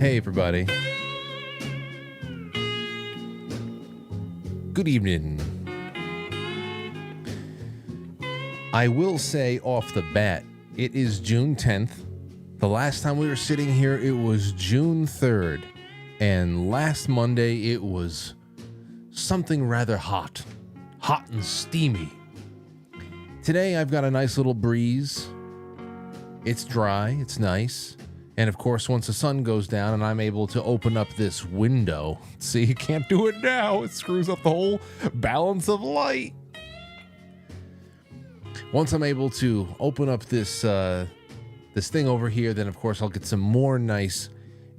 Hey, everybody. Good evening. I will say off the bat, it is June 10th. The last time we were sitting here, it was June 3rd. And last Monday, it was something rather hot. Hot and steamy. Today, I've got a nice little breeze. It's dry. It's nice. And of course, once the sun goes down and I'm able to open up this window, see, you can't do it now. It screws up the whole balance of light. Once I'm able to open up this thing over here, then of course I'll get some more nice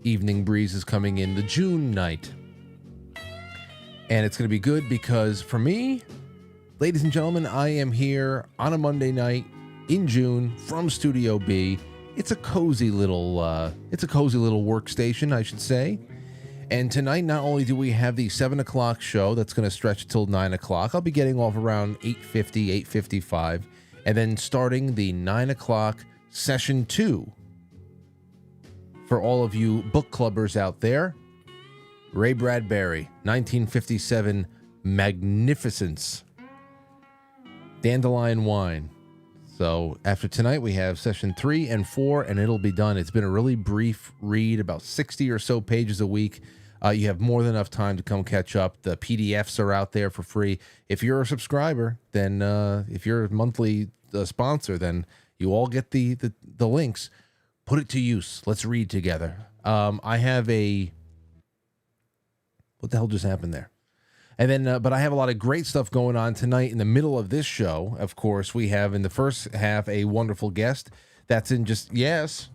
evening breezes coming in the June night. And it's going to be good because for me, ladies and gentlemen, I am here on a Monday night in June from Studio B. It's a cozy little workstation, I should say. And tonight, not only do we have the 7 o'clock show that's going to stretch till 9 o'clock, I'll be getting off around 8:50, 8:55, and then starting the 9 o'clock session 2. For all of you book clubbers out there, Ray Bradbury, 1957 Magnificence, Dandelion Wine. So after tonight, we have session 3 and 4, and it'll be done. It's been a really brief read, about 60 or so pages a week. You have more than enough time to come catch up. The PDFs are out there for free. If you're a subscriber, then if you're a monthly sponsor, then you all get the links. Put it to use. Let's read together. I have a... What the hell just happened there? And then, but I have a lot of great stuff going on tonight in the middle of this show. Of course, we have in the first half a wonderful guest that's in just, yes.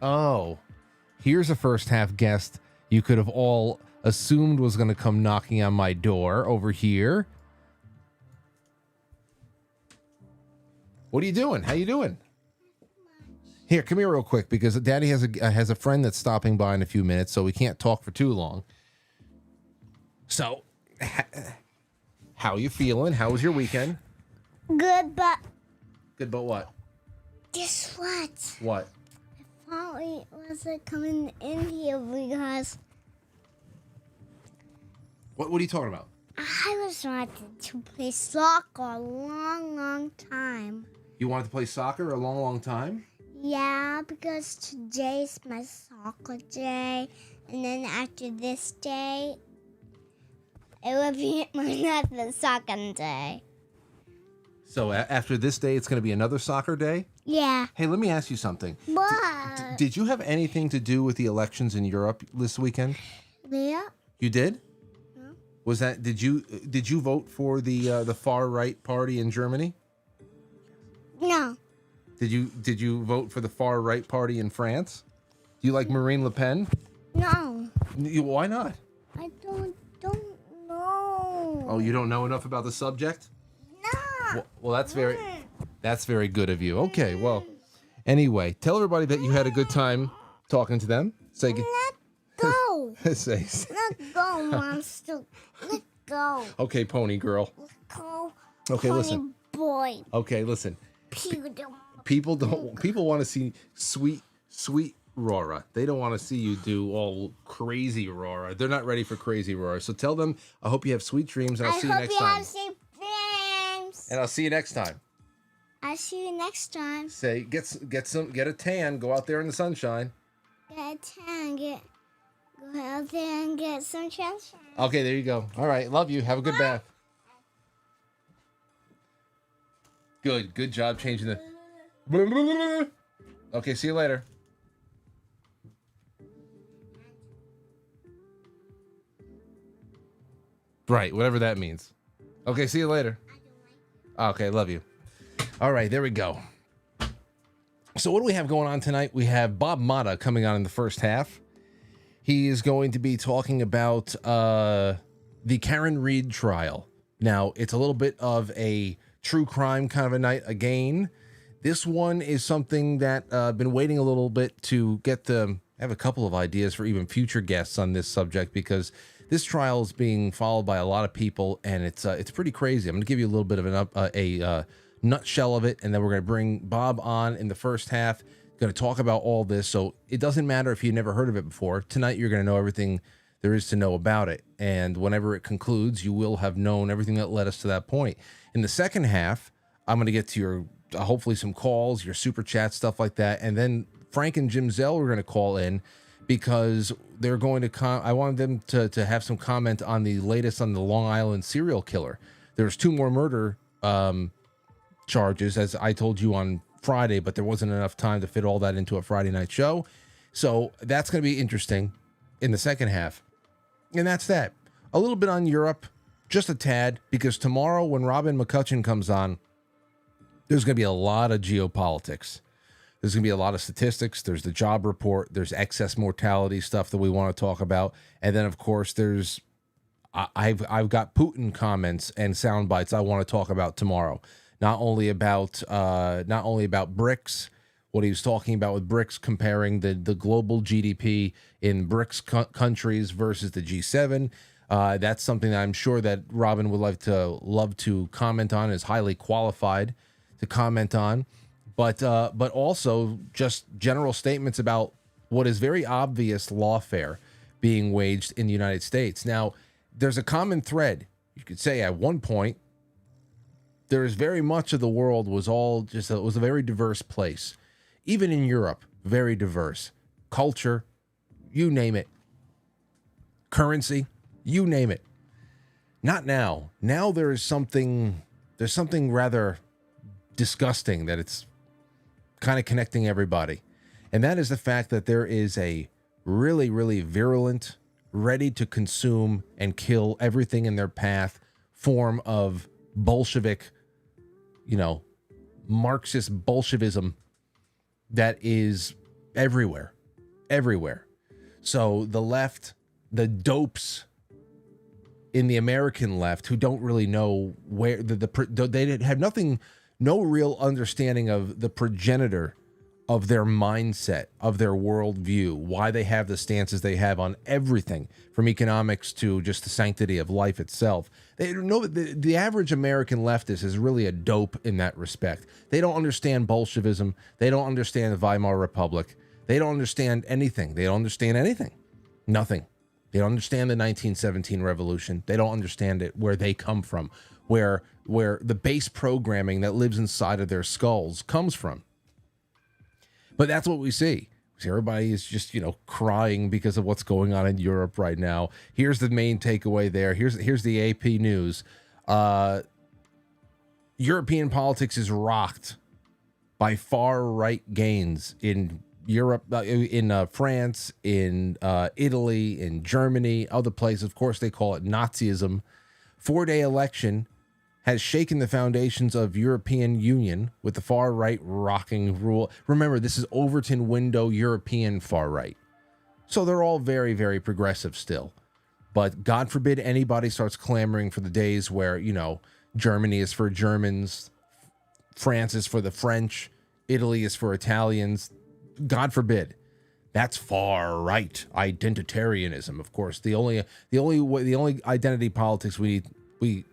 Oh, here's a first half guest you could have all assumed was going to come knocking on my door over here. What are you doing? How you doing? Here, come here real quick because Daddy has a friend that's stopping by in a few minutes, so we can't talk for too long. So, how you feeling? How was your weekend? Good, but what? guess what? What? I thought we wasn't coming in here because What are you talking about? I was wanting to play soccer a long time. You wanted to play soccer a long time? Yeah, because today's my soccer day, and then after this day, it will be my another soccer day. So after this day, it's going to be another soccer day? Yeah. Hey, let me ask you something. What? Did you have anything to do with the elections in Europe this weekend? Yeah. You did? No. Was that did you vote for the far right party in Germany? No. Did you vote for the far right party in France? Do you like Marine Le Pen? No. Why not? I don't know. Oh, you don't know enough about the subject? No. Well, that's very good of you. Okay, well, anyway, tell everybody that you had a good time talking to them. Say Let go. say. Let go, monster. Let go. Okay, pony girl. Let go. Okay, Pony listen. Boy. Okay, listen. People People want to see sweet Rora. They don't want to see you do all crazy Rora. They're not ready for crazy Rora. So tell them I hope you have sweet dreams, and I'll see you next time. I hope you have sweet dreams. And I'll see you next time. I'll see you next time. Say get a tan, go out there in the sunshine. Get a tan, go out there and get some sunshine. Okay, there you go. All right, love you. Have a good bath. Good job changing the. Okay, see you later. Right, whatever that means. Okay, see you later. Okay, love you. All right, there we go. So what do we have going on tonight? We have Bob Motta coming on in the first half. He is going to be talking about the Karen Reed trial. Now, it's a little bit of a true crime kind of a night again. This one is something that I've been waiting a little bit to get the... I have a couple of ideas for even future guests on this subject because this trial is being followed by a lot of people, and it's pretty crazy. I'm going to give you a little bit of a nutshell of it, and then we're going to bring Bob on in the first half Going to talk about all this. So it doesn't matter if you never heard of it before. Tonight, you're going to know everything there is to know about it. And whenever it concludes, you will have known everything that led us to that point. In the second half, I'm going to get to your, hopefully some calls, your super chat, stuff like that. And then Frank and Jim Zell are going to call in because they're going to, I wanted them to have some comment on the latest on the Long Island serial killer. There's 2 more murder charges, as I told you on Friday, but there wasn't enough time to fit all that into a Friday night show. So that's going to be interesting in the second half. And that's that. A little bit on Europe, just a tad, because tomorrow when Robin McCutcheon comes on, there's going to be a lot of geopolitics. There's going to be a lot of statistics. There's the job report. There's excess mortality stuff that we want to talk about. And then, of course, there's I've got Putin comments and sound bites I want to talk about tomorrow. Not only about BRICS, what he was talking about with BRICS, comparing the global GDP in BRICS countries versus the G7. That's something that I'm sure that Robin would love to comment on, is highly qualified to comment on. But also just general statements about what is very obvious lawfare being waged in the United States. Now, there's a common thread. You could say at one point, there is very much of the world was a very diverse place. Even in Europe, very diverse. Culture, you name it. Currency, you name it. Not now. Now there's something rather disgusting that it's kind of connecting everybody. And that is the fact that there is a really, really virulent, ready to consume and kill everything in their path form of Bolshevik, Marxist Bolshevism that is everywhere. So the left, the dopes in the American left who don't really know where they have no real understanding of the progenitor of their mindset, of their worldview, why they have the stances they have on everything from economics to just the sanctity of life itself. They know the average American leftist is really a dope in that respect. They don't understand Bolshevism. They don't understand the Weimar Republic. They don't understand anything. They don't understand anything. Nothing. They don't understand the 1917 revolution. They don't understand it, where they come from, where the base programming that lives inside of their skulls comes from. But that's what we see. Everybody is just, crying because of what's going on in Europe right now. Here's the main takeaway there. Here's the AP news. European politics is rocked by far-right gains in Europe, in France, in Italy, in Germany, other places. Of course, they call it Nazism. 4-day election has shaken the foundations of European Union with the far-right rocking rule. Remember, this is Overton window European far-right. So they're all very, very progressive still. But God forbid anybody starts clamoring for the days where, Germany is for Germans, France is for the French, Italy is for Italians. God forbid. That's far-right identitarianism, of course. The only identity politics we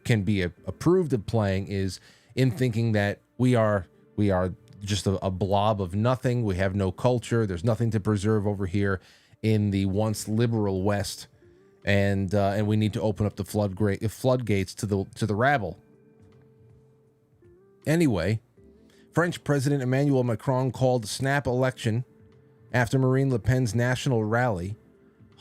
can be approved of playing is in thinking that we are just a blob of nothing. We have no culture. There's nothing to preserve over here in the once liberal West, and we need to open up the floodgates to the rabble. Anyway, French President Emmanuel Macron called a snap election after Marine Le Pen's national rally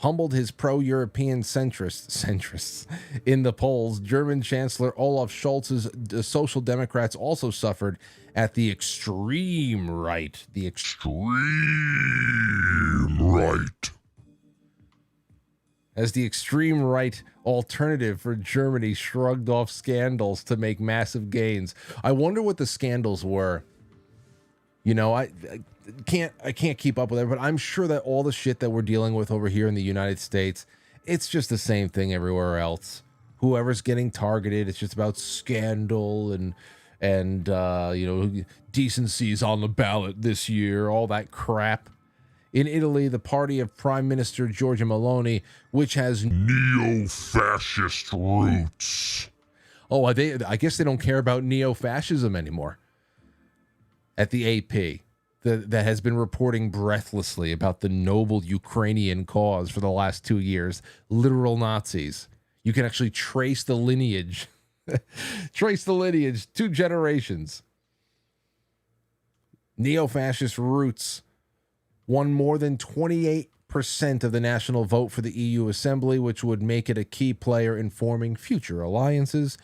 humbled his pro-European centrists in the polls. German Chancellor Olaf Scholz's Social Democrats also suffered at the extreme right. The extreme right. As the extreme right alternative for Germany shrugged off scandals to make massive gains. I wonder what the scandals were. I can't keep up with it, but I'm sure that all the shit that we're dealing with over here in the United States, it's just the same thing everywhere else. Whoever's getting targeted, it's just about scandal and decency's on the ballot this year, all that crap. In Italy, the party of Prime Minister Giorgia Meloni, which has neo-fascist roots. Oh, I guess they don't care about neo-fascism anymore. At the AP, that has been reporting breathlessly about the noble Ukrainian cause for the last 2 years, literal Nazis. You can actually trace the lineage, 2 generations. Neo-fascist roots won more than 28% of the national vote for the EU Assembly, which would make it a key player in forming future alliances.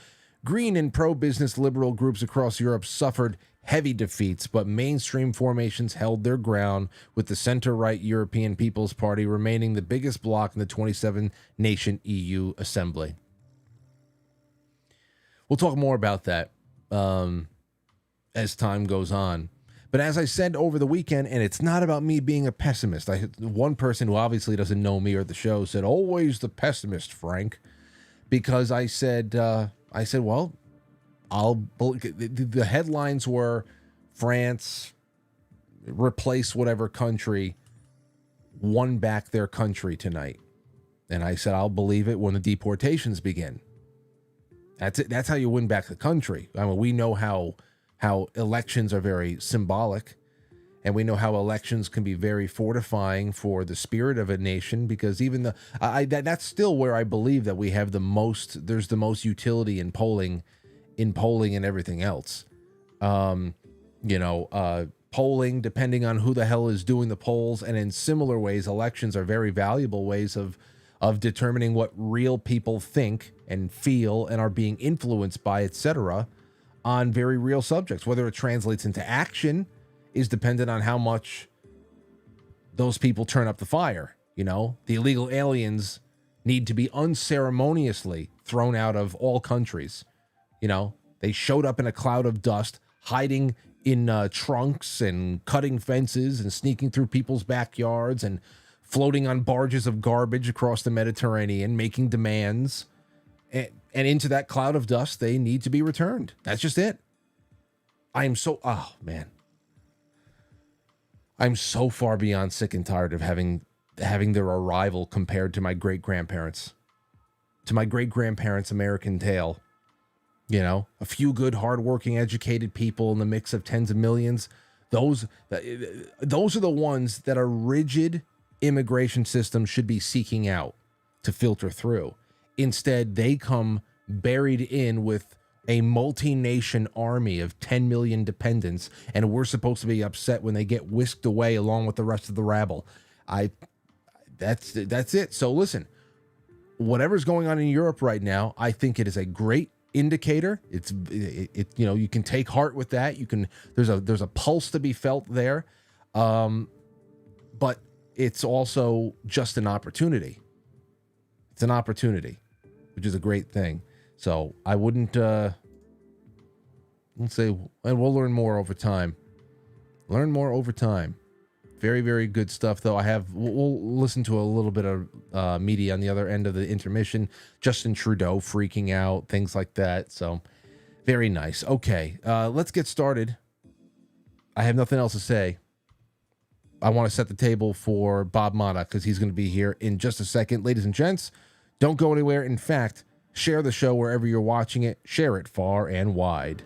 Green and pro-business liberal groups across Europe suffered heavy defeats, but mainstream formations held their ground, with the center-right European People's Party remaining the biggest bloc in the 27-nation EU Assembly. We'll talk more about that as time goes on. But as I said over the weekend, and it's not about me being a pessimist. One person who obviously doesn't know me or the show said, "Always the pessimist, Frank," because I said, well, the headlines were France replace whatever country won back their country tonight, and I said I'll believe it when the deportations begin. That's it. That's how you win back the country. I mean, we know how elections are very symbolic, and we know how elections can be very fortifying for the spirit of a nation, because even that's still where I believe that we have there's the most utility in polling and everything else. Polling, depending on who the hell is doing the polls, and in similar ways, elections are very valuable ways of determining what real people think and feel and are being influenced by, etc., on very real subjects. Whether it translates into action is dependent on how much those people turn up the fire. The illegal aliens need to be unceremoniously thrown out of all countries. They showed up in a cloud of dust, hiding in trunks and cutting fences and sneaking through people's backyards and floating on barges of garbage across the Mediterranean, making demands. And into that cloud of dust, they need to be returned. That's just it. I'm so far beyond sick and tired of having their arrival compared to my great-grandparents. To my great-grandparents' American tale. A few good, hardworking, educated people in the mix of tens of millions. Those are the ones that a rigid immigration system should be seeking out to filter through. Instead, they come buried in with a multi-nation army of 10 million dependents, and we're supposed to be upset when they get whisked away along with the rest of the rabble. That's it. So listen, whatever's going on in Europe right now, I think it is a great indicator. You can take heart with that. There's a pulse to be felt there, but it's also just an opportunity. It's an opportunity, which is a great thing. So I wouldn't, let's say, and we'll learn more over time. Very, very good stuff, though. We'll listen to a little bit of media on the other end of the intermission. Justin Trudeau freaking out, things like that. So very nice. Okay, let's get started. I have nothing else to say. I want to set the table for Bob Motta because he's going to be here in just a second. Ladies and gents, don't go anywhere. In fact, share the show wherever you're watching it. Share it far and wide.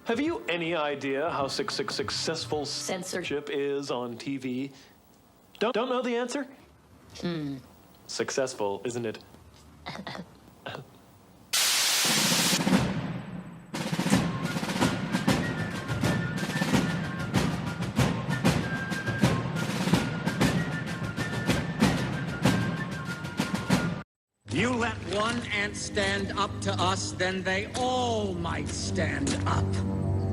Have you any idea how successful censorship is on TV? Don't know the answer? Successful, isn't it? You let one ant stand up to us, then they all might stand up.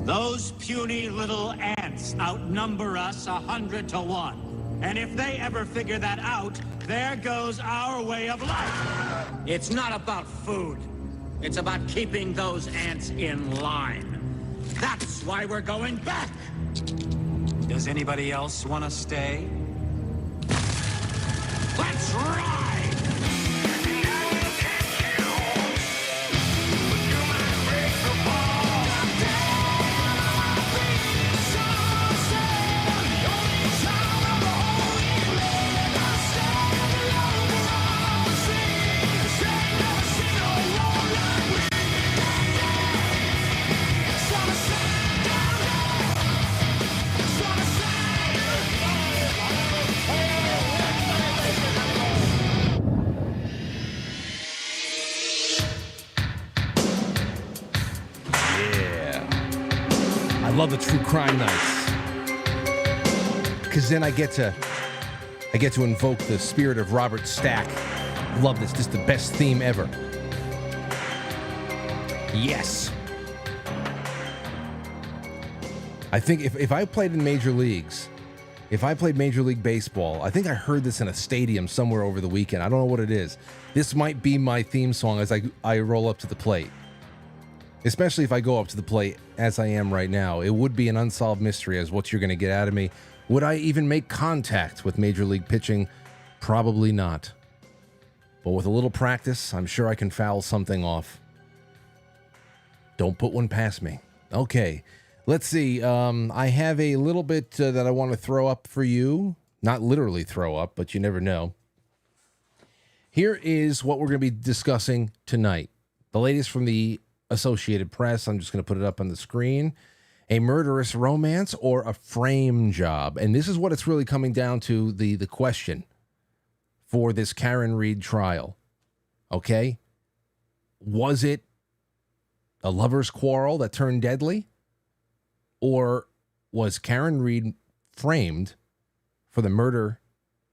Those puny little ants outnumber us 100 to 1. And if they ever figure that out, there goes our way of life. It's not about food. It's about keeping those ants in line. That's why we're going back. Does anybody else want to stay? Let's ride! love the true crime nights. Because then I get to invoke the spirit of Robert Stack. Love this. This is the best theme ever. Yes. I think if I played in major leagues, if I played Major League Baseball, I think I heard this in a stadium somewhere over the weekend. I don't know what it is. This might be my theme song as I roll up to the plate. Especially if I go up to the plate as I am right now. It would be an unsolved mystery as what you're going to get out of me. Would I even make contact with Major League pitching? Probably not. But with a little practice, I'm sure I can foul something off. Don't put one past me. Okay. Let's see. I have a little bit that I want to throw up for you. Not literally throw up, but you never know. Here is what we're going to be discussing tonight. The latest from the Associated Press. I'm just going to put it up on the screen. A murderous romance or a frame job? And this is what it's really coming down to, the question for this Karen Read trial. Okay? Was it a lover's quarrel that turned deadly? Or was Karen Read framed for the murder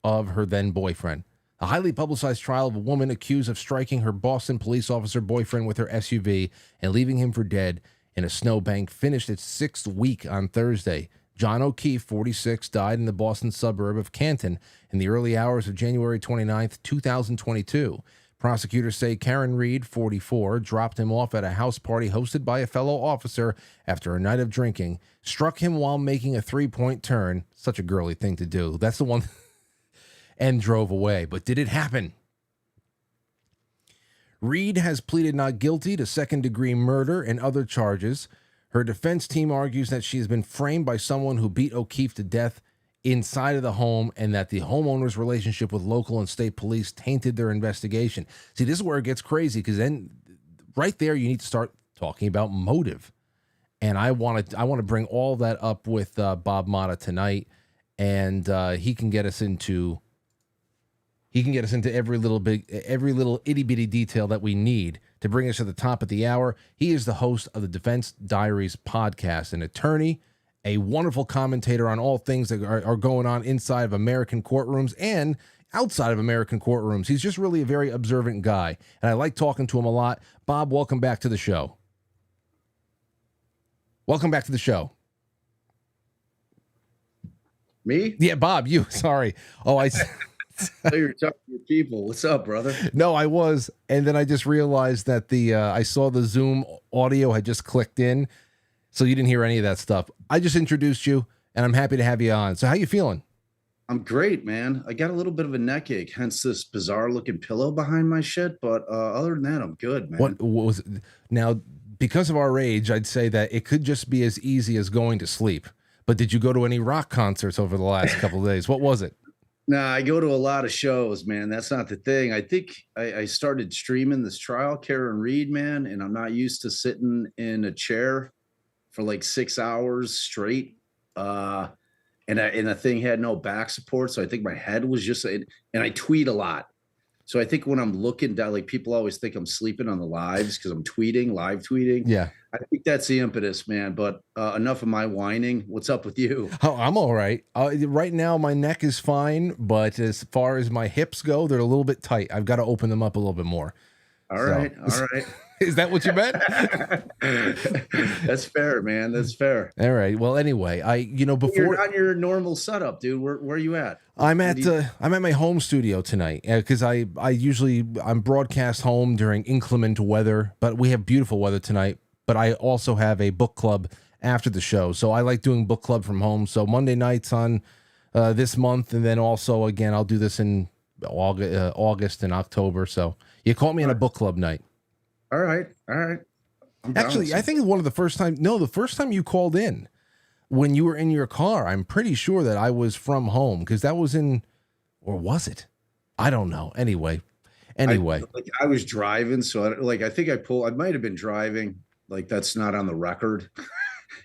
of her then boyfriend? A highly publicized trial of a woman accused of striking her Boston police officer boyfriend with her SUV and leaving him for dead in a snowbank finished its 6th week on Thursday. John O'Keefe, 46, died in the Boston suburb of Canton in the early hours of January 29th, 2022. Prosecutors say Karen Read, 44, dropped him off at a house party hosted by a fellow officer after a night of drinking, struck him while making a 3-point turn, such a girly thing to do, that's the one, and drove away. But did it happen? Read has pleaded not guilty to second-degree murder and other charges. Her defense team argues that she has been framed by someone who beat O'Keefe to death inside of the home and that the homeowner's relationship with local and state police tainted their investigation. See, this is where it gets crazy because then right there you need to start talking about motive. And I want to bring all that up with Bob Motta tonight, and he can get us into every little itty bitty detail that we need to bring us to the top of the hour. He is the host of the Defense Diaries podcast, an attorney, a wonderful commentator on all things that are going on inside of American courtrooms and outside of American courtrooms. He's just really a very observant guy, and I like talking to him a lot. Bob, welcome back to the show. Welcome back to the show. Me? Yeah, Bob, you. Sorry. Oh, I thought you were talking to people. What's up, brother? No, I was, and then I just realized that I saw the Zoom audio had just clicked in, so you didn't hear any of that stuff. I just introduced you, and I'm happy to have you on. So how you feeling? I'm great, man. I got a little bit of a neck ache, hence this bizarre-looking pillow behind my shit, but other than that, I'm good, man. What was it? Now, because of our age, I'd say that it could just be as easy as going to sleep. But did you go to any rock concerts over the last couple of days? What was it? Nah, I go to a lot of shows, man. That's not the thing. I think I started streaming this trial, Karen Read, man, and I'm not used to sitting in a chair for like 6 hours straight. And the thing had no back support, so I think my head was just, and I tweet a lot. So I think when I'm looking down, like people always think I'm sleeping on the lives because I'm live tweeting. Yeah. I think that's the impetus, man. But enough of my whining. What's up with you? Oh, I'm all right. Right now, my neck is fine, but as far as my hips go, they're a little bit tight. I've got to open them up a little bit more. All right. Is that what you meant? That's fair, man. That's fair. All right. Well, anyway, before you're on your normal setup, dude. Where are you at? I'm at my home studio tonight because I'm broadcast home during inclement weather, but we have beautiful weather tonight. But I also have a book club after the show, so I like doing book club from home. So Monday nights on this month, and then also again I'll do this in August and October. So you caught me on a book club night. All right. Actually, I think the first time you called in when you were in your car, I'm pretty sure that I was from home because that was or was it? I don't know. Anyway, I was driving. So I think I might've been driving. Like that's not on the record,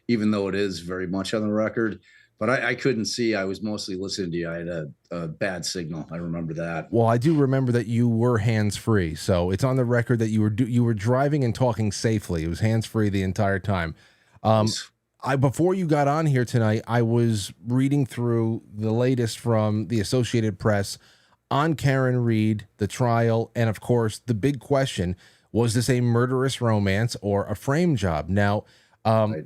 even though it is very much on the record. But I couldn't see. I was mostly listening to you. I had a bad signal. I remember that. Well, I do remember that you were hands-free. So it's on the record that you were driving and talking safely. It was hands-free the entire time. before you got on here tonight, I was reading through the latest from the Associated Press on Karen Reed, the trial, and of course the big question: was this a murderous romance or a frame job? Now, Right.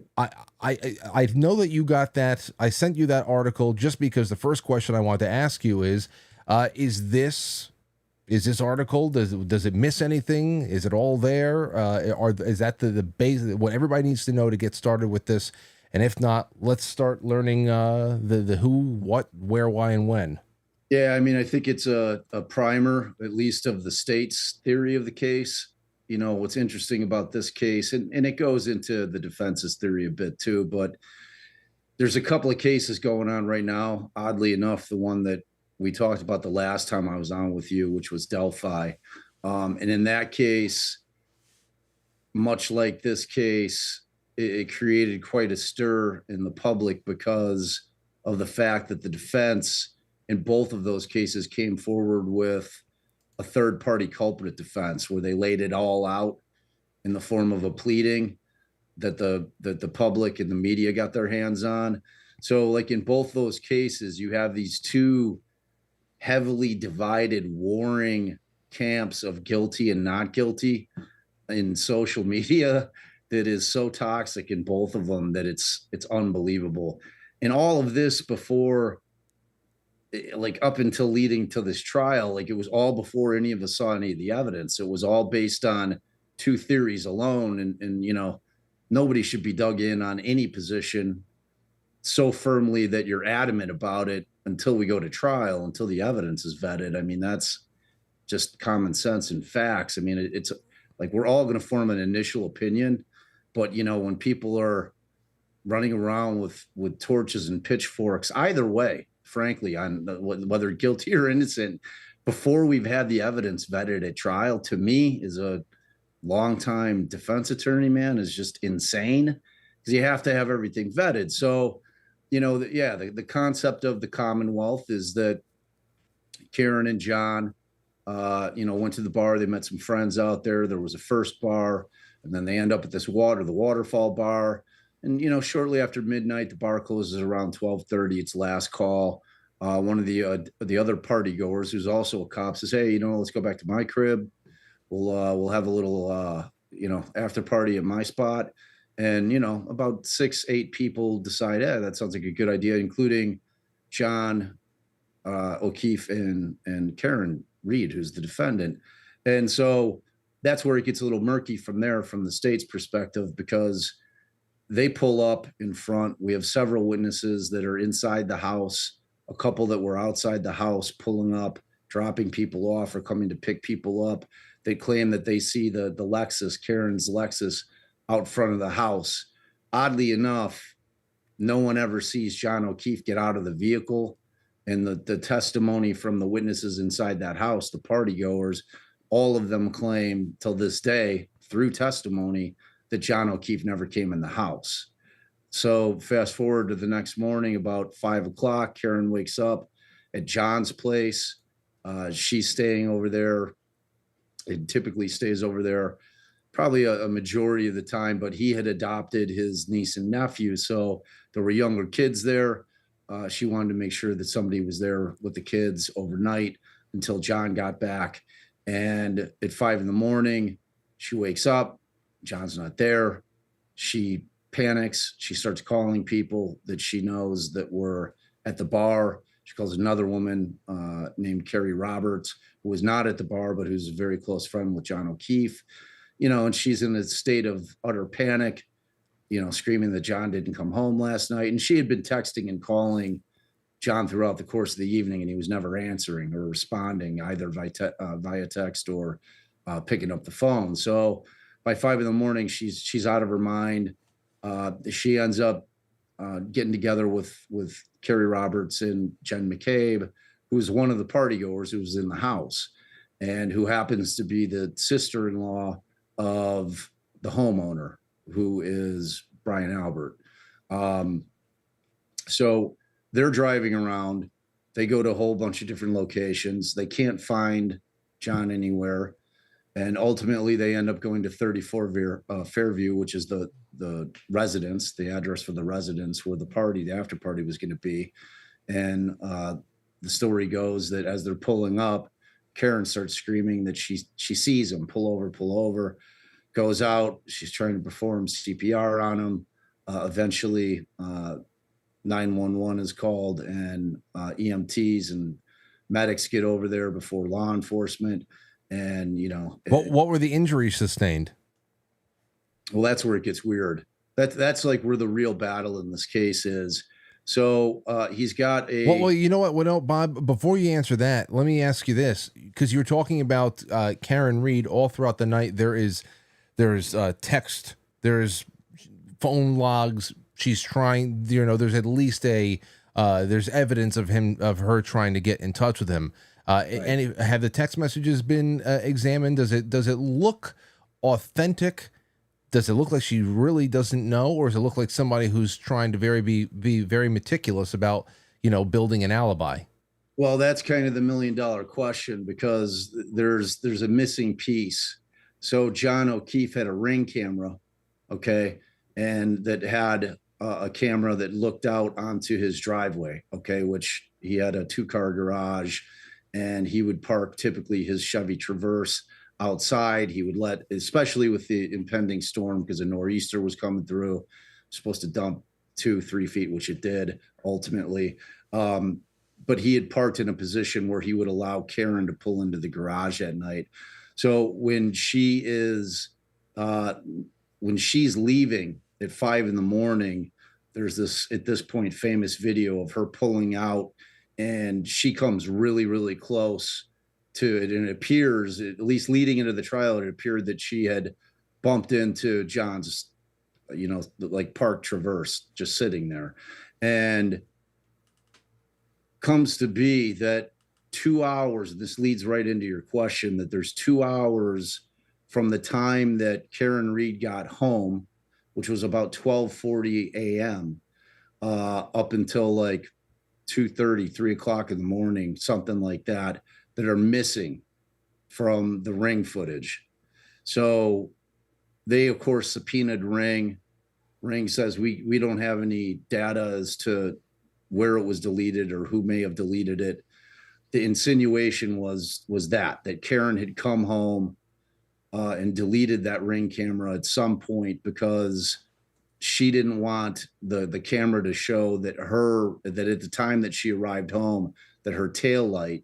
I know that you got that. I sent you that article just because the first question I want to ask you is this article, does it miss anything? Is it all there? Or is that the base, what everybody needs to know to get started with this? And if not, let's start learning the who, what, where, why, and when. Yeah, I mean, I think it's a primer, at least of the state's theory of the case. You know, what's interesting about this case, and it goes into the defense's theory a bit too, but there's a couple of cases going on right now. Oddly enough, the one that we talked about the last time I was on with you, which was Delphi. And in that case, much like this case, it created quite a stir in the public because of the fact that the defense in both of those cases came forward with a third-party culprit defense where they laid it all out in the form of a pleading that the public and the media got their hands on. So like in both those cases, you have these two heavily divided, warring camps of guilty and not guilty in social media that is so toxic in both of them that it's unbelievable. And all of this before, like up until leading to this trial, like it was all before any of us saw any of the evidence. It was all based on two theories alone. And you know, nobody should be dug in on any position so firmly that you're adamant about it until we go to trial, until the evidence is vetted. I mean, that's just common sense and facts. I mean, it's like we're all going to form an initial opinion, but you know, when people are running around with torches and pitchforks, either way, frankly, on whether guilty or innocent, before we've had the evidence vetted at trial, to me, is a longtime defense attorney, man, is just insane because you have to have everything vetted. So, you know, the concept of the Commonwealth is that Karen and John, you know, went to the bar. They met some friends out there. There was a first bar, and then they end up at this the waterfall bar. And, you know, shortly after midnight, the bar closes around 12:30. It's last call. One of the other party goers, who's also a cop, says, "Hey, you know, let's go back to my crib. We'll have a little, you know, after party at my spot." And, you know, about 6-8 people decide, "Yeah, that sounds like a good idea," including John O'Keefe and Karen Reed, who's the defendant. And so that's where it gets a little murky from there, from the state's perspective, because they pull up in front. We have several witnesses that are inside the house, a couple that were outside the house pulling up, dropping people off or coming to pick people up. They claim that they see the Lexus, Karen's Lexus, out front of the house. Oddly enough, no one ever sees John O'Keefe get out of the vehicle. And the testimony from the witnesses inside that house, the party goers, all of them claim till this day through testimony that John O'Keefe never came in the house. So fast forward to the next morning, about 5 o'clock, Karen wakes up at John's place. She's staying over there. It typically stays over there probably a majority of the time, but he had adopted his niece and nephew. So there were younger kids there. She wanted to make sure that somebody was there with the kids overnight until John got back. And at 5 a.m, she wakes up. John's not there. She panics. She starts calling people that she knows that were at the bar. She calls another woman named Carrie Roberts, who was not at the bar, but who's a very close friend with John O'Keefe. You know, and she's in a state of utter panic, you know, screaming that John didn't come home last night. And she had been texting and calling John throughout the course of the evening, and he was never answering or responding either via text or picking up the phone. So by 5 a.m, she's out of her mind. She ends up getting together with Carrie Roberts and Jen McCabe, who's one of the partygoers who was in the house and who happens to be the sister-in-law of the homeowner, who is Brian Albert. So they're driving around. They go to a whole bunch of different locations. They can't find John anywhere. And ultimately, they end up going to 34 Fairview, which is the the residence, the address for the residence where the after party was going to be. And the story goes that as they're pulling up, Karen starts screaming that she sees him, pull over, goes out. She's trying to perform CPR on him. Eventually, 911 is called, and EMTs and medics get over there before law enforcement. And, what were the injuries sustained? Well, that's where it gets weird. That's like where the real battle in this case is. So he's got a. Well, you know what? Well, Bob, before you answer that, let me ask you this, because you were talking about Karen Reed all throughout the night. There's text, there's phone logs. She's trying. There's at least there's evidence of her trying to get in touch with him. Right. And have the text messages been examined? Does it look authentic? Does it look like she really doesn't know, or does it look like somebody who's trying to be very meticulous about, building an alibi? Well, that's kind of the $1 million question, because there's a missing piece. So John O'Keefe had a Ring camera, okay, and that had a camera that looked out onto his driveway, okay, which he had a 2-car garage, and he would park typically his Chevy Traverse outside. He would especially with the impending storm, because a nor'easter was coming through, supposed to dump 2-3 feet, which it did ultimately. But he had parked in a position where he would allow Karen to pull into the garage at night. So when she's leaving at 5 a.m, there's this, at this point, famous video of her pulling out, and she comes really, really close to it. And it appears, at least leading into the trial, it appeared that she had bumped into John's, like parked Traverse just sitting there. And comes to be that 2 hours, this leads right into your question, that there's 2 hours from the time that Karen Reed got home, which was about 12:40 a.m., up until like 2:30, 3 o'clock in the morning, something like that are missing from the Ring footage. So they, of course, subpoenaed Ring. Ring says, we don't have any data as to where it was deleted or who may have deleted it. The insinuation was that Karen had come home and deleted that Ring camera at some point, because she didn't want the camera to show that at the time that she arrived home, that her tail light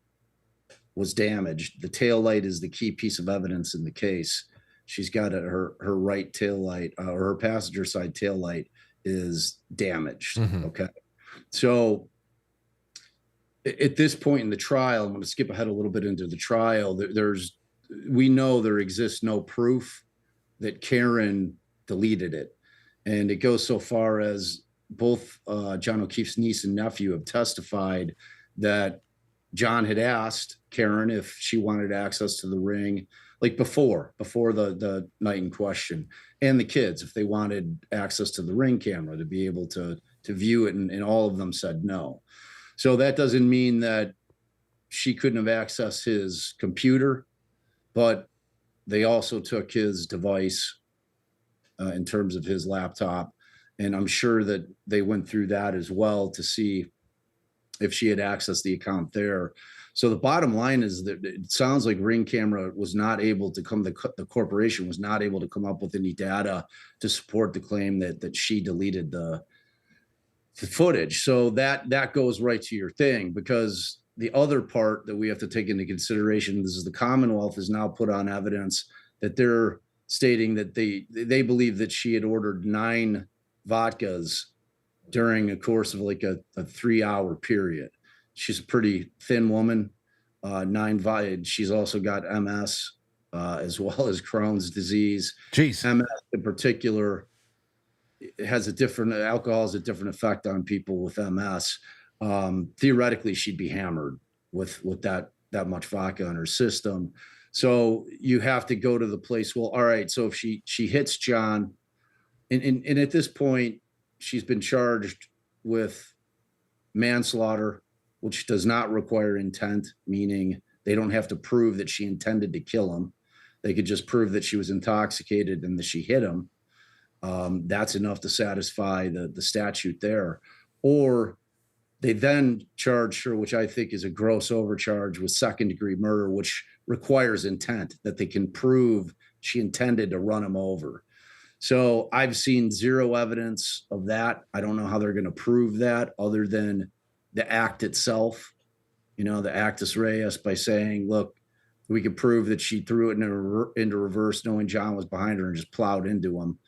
was damaged. The tail light is the key piece of evidence in the case. She's got her right tail light, or her passenger side tail light is damaged. Mm-hmm. Okay. So at this point in the trial, I'm going to skip ahead a little bit into the trial. We know there exists no proof that Karen deleted it. And it goes so far as both John O'Keefe's niece and nephew have testified that John had asked Karen if she wanted access to the Ring, like before the night in question, and the kids, if they wanted access to the Ring camera to be able to view it, and all of them said no. So that doesn't mean that she couldn't have accessed his computer, but they also took his device in terms of his laptop, and I'm sure that they went through that as well to see if she had accessed the account there. So the bottom line is that it sounds like Ring camera was not able to the corporation was not able to come up with any data to support the claim that she deleted the footage. So that goes right to your thing, because the other part that we have to take into consideration is the Commonwealth has now put on evidence that they're stating that they believe that she had ordered 9 vodkas during a course of like a 3-hour period. She's a pretty thin woman, 9 vodka. She's also got MS as well as Crohn's disease. Jeez. MS in particular has alcohol has a different effect on people with MS. Theoretically, she'd be hammered with that much vodka in her system. So you have to go to the place. Well, all right. So if she hits John, and at this point, she's been charged with manslaughter, which does not require intent, meaning they don't have to prove that she intended to kill him. They could just prove that she was intoxicated and that she hit him. That's enough to satisfy the statute there. Or they then charged her, which I think is a gross overcharge, with second-degree murder, which requires intent, that they can prove she intended to run him over. So I've seen zero evidence of that. I don't know how they're going to prove that other than the act itself, the actus reus, by saying, look, we could prove that she threw it into reverse knowing John was behind her and just plowed into him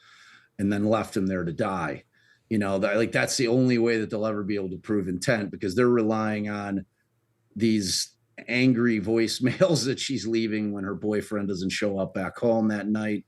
and then left him there to die. That's the only way that they'll ever be able to prove intent, because they're relying on these angry voicemails that she's leaving when her boyfriend doesn't show up back home that night,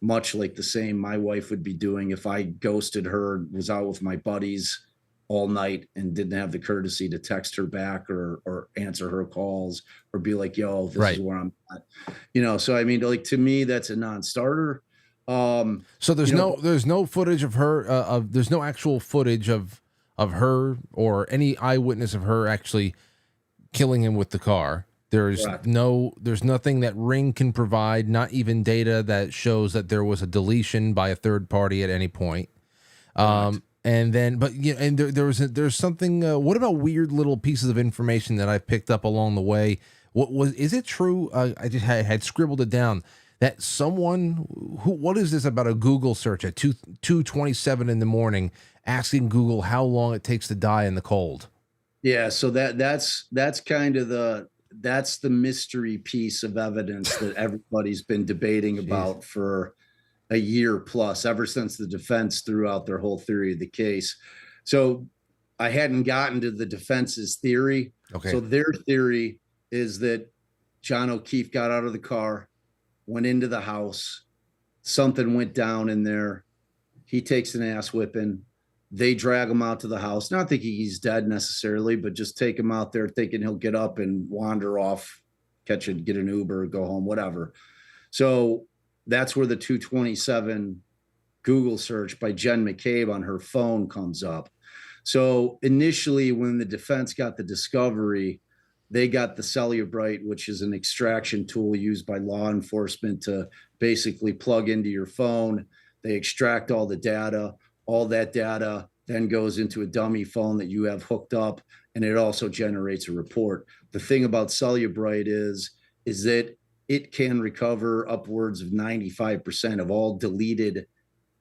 much like the same my wife would be doing if I ghosted her, was out with my buddies all night and didn't have the courtesy to text her back or answer her calls or be like, yo, this is where I'm at. So I mean, to me, that's a non-starter. So there's no footage of her, there's no actual footage of her or any eyewitness of her actually killing him with the car. There's nothing that Ring can provide, not even data that shows that there was a deletion by a third party at any point. And then, there's something, what about weird little pieces of information that I picked up along the way? Is it true? I just had scribbled it down that someone what is this about a Google search at 2:27 in the morning, asking Google how long it takes to die in the cold? Yeah. So that's kind of that's the mystery piece of evidence that everybody's been debating about for a year plus, ever since the defense threw out their whole theory of the case. So I hadn't gotten to the defense's theory. Okay. So their theory is that John O'Keefe got out of the car, went into the house, something went down in there. He takes an ass whipping. They drag him out to the house, not thinking he's dead necessarily, but just take him out there thinking he'll get up and wander off, get an Uber, go home, whatever. So that's where the 2:27 Google search by Jen McCabe on her phone comes up. So initially, when the defense got the discovery, they got the Cellubrite, which is an extraction tool used by law enforcement to basically plug into your phone. They extract all the data. All that data then goes into a dummy phone that you have hooked up, and it also generates a report. The thing about Cellubrite is that it can recover upwards of 95% of all deleted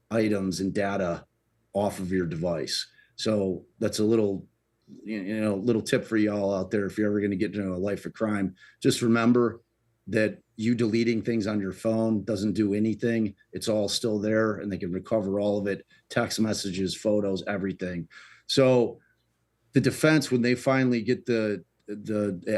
items and data off of your device. So that's a little tip for y'all out there. If you're ever going to get into a life of crime, just remember that you deleting things on your phone doesn't do anything. It's all still there, and they can recover all of it, text messages, photos, everything. So the defense, when they finally get the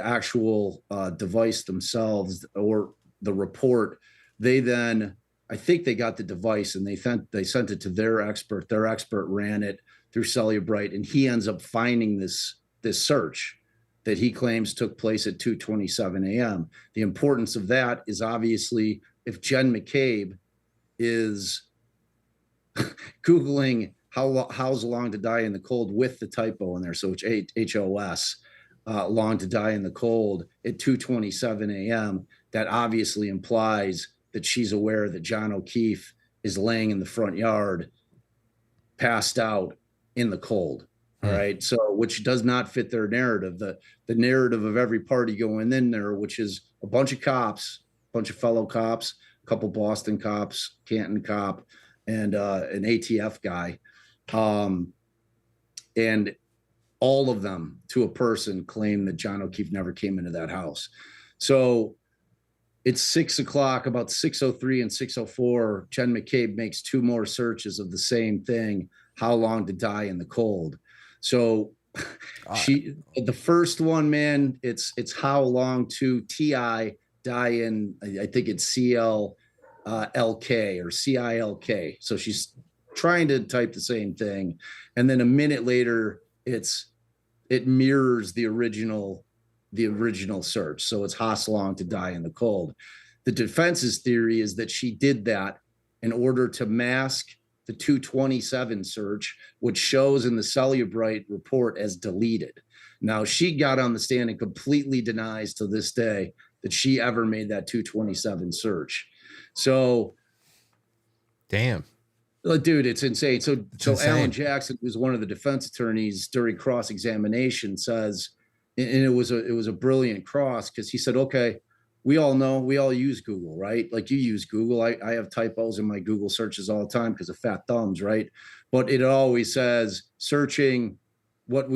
actual device themselves or the report, I think they got the device and they sent it to their expert. Their expert ran it through Cellubrite, and he ends up finding this search that he claims took place at 2:27 a.m. The importance of that is obviously if Jen McCabe is Googling how's long to die in the cold with the typo in there, so it's HOS, long to die in the cold at 2:27 a.m., that obviously implies that she's aware that John O'Keefe is laying in the front yard, passed out in the cold. All right. So, which does not fit their narrative. The narrative of every party going in there, which is a bunch of cops, a bunch of fellow cops, a couple Boston cops, Canton cop, and an ATF guy. And all of them to a person claim that John O'Keefe never came into that house. So it's 6 o'clock, about 6:03 and 6:04, Jen McCabe makes two more searches of the same thing, how long to die in the cold. So the first one, man, it's how long to TI die in, I think it's CLLK or CILK. So she's trying to type the same thing. And then a minute later, it mirrors the original search. So it's how long to die in the cold. The defense's theory is that she did that in order to mask the 2:27 search, which shows in the Cellubrite report as deleted. Now, she got on the stand and completely denies to this day that she ever made that 2:27 search. So, damn. Dude, it's insane. So insane. Alan Jackson, who's one of the defense attorneys during cross-examination, says, and it was a brilliant cross, because he said, okay, we all know, we all use Google, right? Like, you use Google. I have typos in my Google searches all the time because of fat thumbs, right? But it always says searching what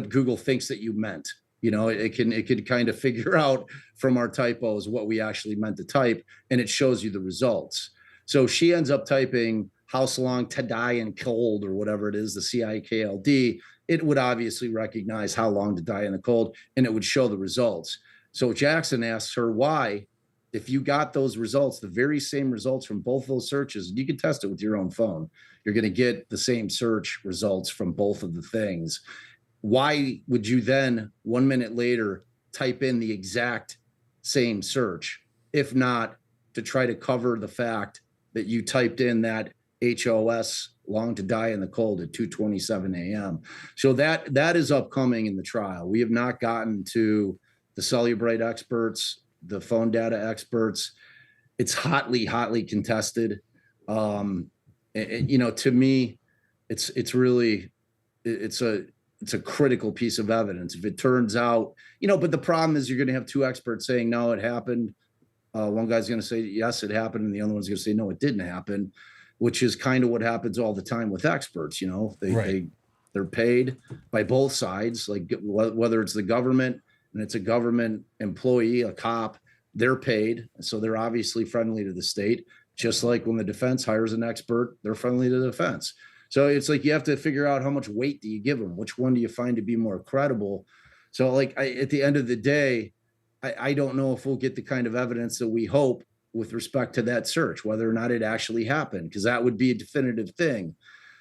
Google thinks that you meant. You know, it can kind of figure out from our typos what we actually meant to type, and it shows you the results. So she ends up typing "house long to die in cold" or whatever it is, the CIKLD. It would obviously recognize how long to die in the cold, and it would show the results. So Jackson asks her why, if you got those results, the very same results from both those searches, you can test it with your own phone, you're going to get the same search results from both of the things. Why would you then 1 minute later type in the exact same search, if not to try to cover the fact that you typed in that HOS long to die in the cold at 2:27 a.m. So that is upcoming in the trial. We have not gotten to the Cellubrite experts, the phone data experts. It's hotly contested. You know, to me, it's really a critical piece of evidence. If it turns out, you know, but the problem is you're going to have two experts saying, no, it happened. One guy's going to say, yes, it happened. And the other one's going to say, no, it didn't happen, which is kind of what happens all the time with experts. You know, they're paid by both sides, like whether it's the government and it's a government employee, a cop, they're paid. So they're obviously friendly to the state, just like when the defense hires an expert, they're friendly to the defense. So it's like, you have to figure out how much weight do you give them? Which one do you find to be more credible? So like, at the end of the day, I don't know if we'll get the kind of evidence that we hope with respect to that search, whether or not it actually happened, because that would be a definitive thing.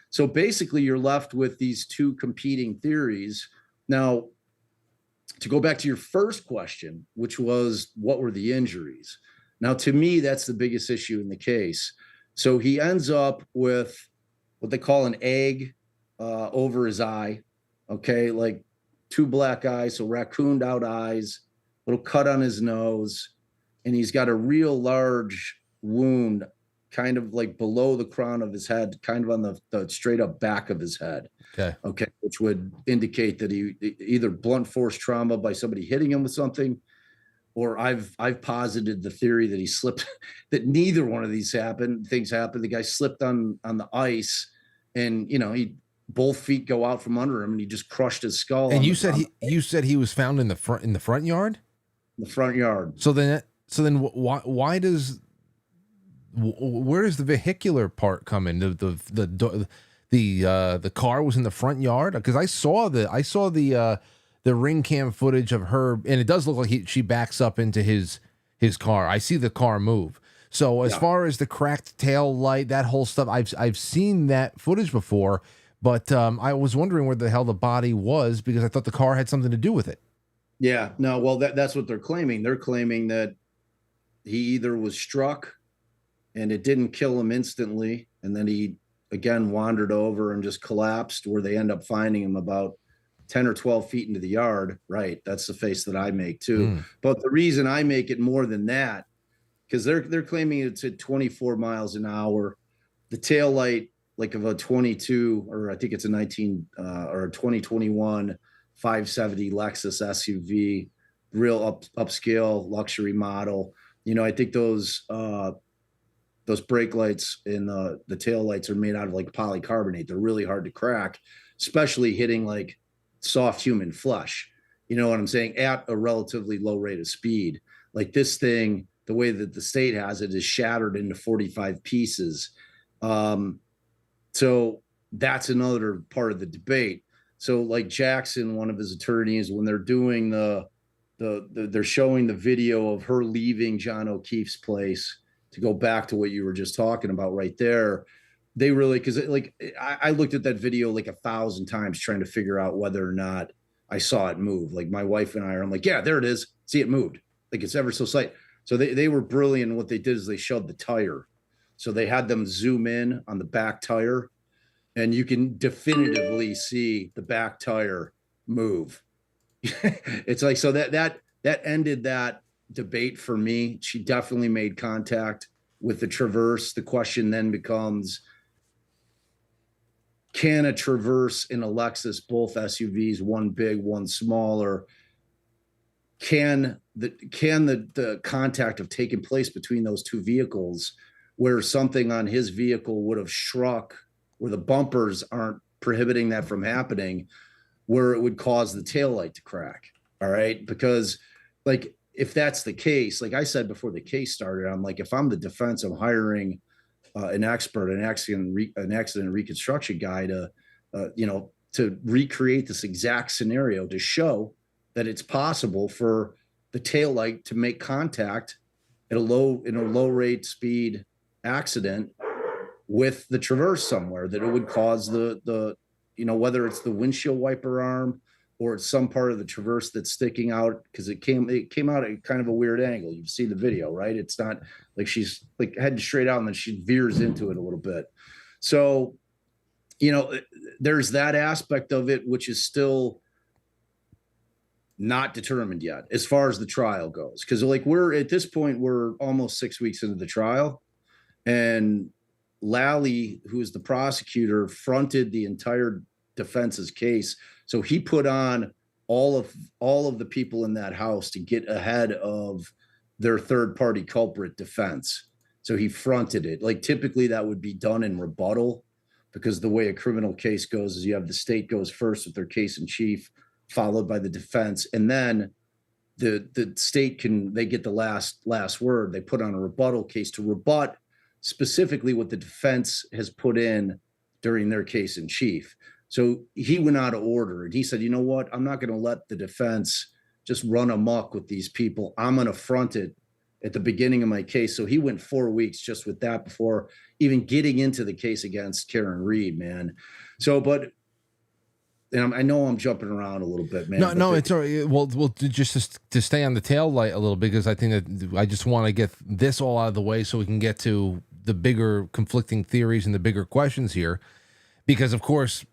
So basically you're left with these two competing theories. Now, to go back to your first question, which was, what were the injuries? Now, to me, that's the biggest issue in the case. So he ends up with what they call an egg over his eye. Okay. Like two black eyes. So raccooned out eyes, little cut on his nose. And he's got a real large wound kind of like below the crown of his head, kind of on the straight up back of his head. Okay. Which would indicate that he either blunt force trauma by somebody hitting him with something, or I've posited the theory that he slipped, that neither one of these things happened. The guy slipped on the ice, and, you know, both feet go out from under him, and he just crushed his skull. And you said he was found in the front yard? The front yard. So then why does, where does the vehicular part come in? The car was in the front yard, because I saw the ring cam footage of her, and it does look like she backs up into his car. I see the car move. So as far as the cracked tail light, that whole stuff, I've seen that footage before, but I was wondering where the hell the body was, because I thought the car had something to do with it. Yeah, no, well, that's what they're claiming. They're claiming that he either was struck and it didn't kill him instantly, and then he again wandered over and just collapsed, where they end up finding him about 10 or 12 feet into the yard. Right. That's the face that I make too. But the reason I make it more than that, because they're claiming it's at 24 miles an hour. The tail light, like of a 22, or I think it's a 2021 570 Lexus SUV, real upscale luxury model. You know, I think those brake lights and the tail lights are made out of like polycarbonate. They're really hard to crack, especially hitting like soft human flesh. You know what I'm saying? At a relatively low rate of speed. Like this thing, the way that the state has it, is shattered into 45 pieces. So that's another part of the debate. So like Jackson, one of his attorneys, when they're doing they're showing the video of her leaving John O'Keefe's place, to go back to what you were just talking about right there, they really, because like I looked at that video like 1,000 times trying to figure out whether or not I saw it move. Like my wife and I I'm like, yeah, there it is. See, it moved. Like it's ever so slight. So they were brilliant. And what they did is they showed the tire. So they had them zoom in on the back tire, and you can definitively see the back tire move. It's like, so that ended that debate for me. She definitely made contact with the Traverse. The question then becomes, can a Traverse and a Lexus, both SUVs, one big, one smaller, can the contact have taken place between those two vehicles where something on his vehicle would have struck, where the bumpers aren't prohibiting that from happening, where it would cause the taillight to crack? All right. Because like, if that's the case, like I said before the case started, I'm like, if I'm the defense, I'm hiring an expert, an accident reconstruction guy to, to recreate this exact scenario to show that it's possible for the taillight to make contact at a low rate speed accident with the Traverse somewhere, that it would cause the whether it's the windshield wiper arm or it's some part of the Traverse that's sticking out, because it came out at kind of a weird angle. You've seen the video, right? It's not like she's like heading straight out and then she veers into it a little bit. So, there's that aspect of it, which is still not determined yet as far as the trial goes. Because like we're at this point, we're almost 6 weeks into the trial, and Lally, who is the prosecutor, fronted the entire defense's case. So he put on all of the people in that house to get ahead of their third party culprit defense. So he fronted it. Like typically that would be done in rebuttal, because the way a criminal case goes is you have the state goes first with their case in chief, followed by the defense, and then the state they get the last word. They put on a rebuttal case to rebut specifically what the defense has put in during their case in chief. So he went out of order and he said, you know what? I'm not going to let the defense just run amok with these people. I'm going to front it at the beginning of my case. So he went 4 weeks just with that before even getting into the case against Karen Reed, man. So, but and I know I'm jumping around a little bit, man. No, it's all right. Well, just to stay on the tail light a little bit, because I think that I just want to get this all out of the way so we can get to the bigger conflicting theories and the bigger questions here. Because of course,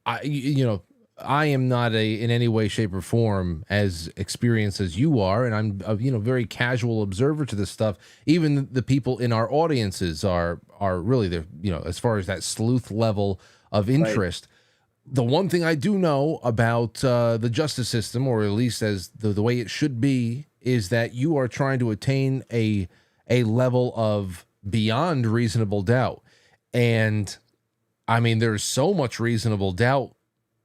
I am not in any way, shape, or form as experienced as you are, and I'm a very casual observer to this stuff. Even the people in our audiences are really there, as far as that sleuth level of interest. Right. The one thing I do know about the justice system, or at least as the way it should be, is that you are trying to attain a level of beyond reasonable doubt. And I mean, there's so much reasonable doubt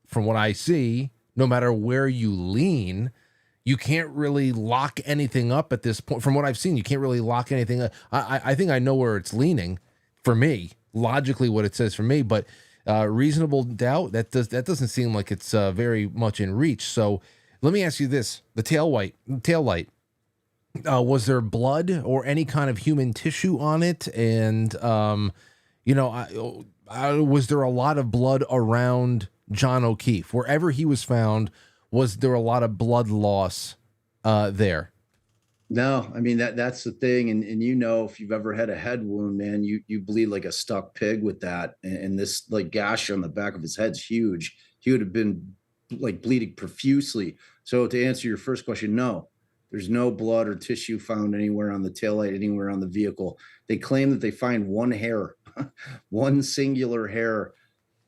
from what I see, no matter where you lean. You can't really lock anything up at this point. From what I've seen, you can't really lock anything up. I think I know where it's leaning for me, logically what it says for me, but reasonable doubt, that doesn't seem like it's very much in reach. So let me ask you this: the tail light, was there blood or any kind of human tissue on it? And was there a lot of blood around John O'Keefe? Wherever he was found, was there a lot of blood loss there? No, I mean, that's the thing. And if you've ever had a head wound, man, you bleed like a stuck pig with that. And this like gash on the back of his head's huge. He would have been like bleeding profusely. So to answer your first question, no, there's no blood or tissue found anywhere on the taillight, anywhere on the vehicle. They claim that they find one hair, one singular hair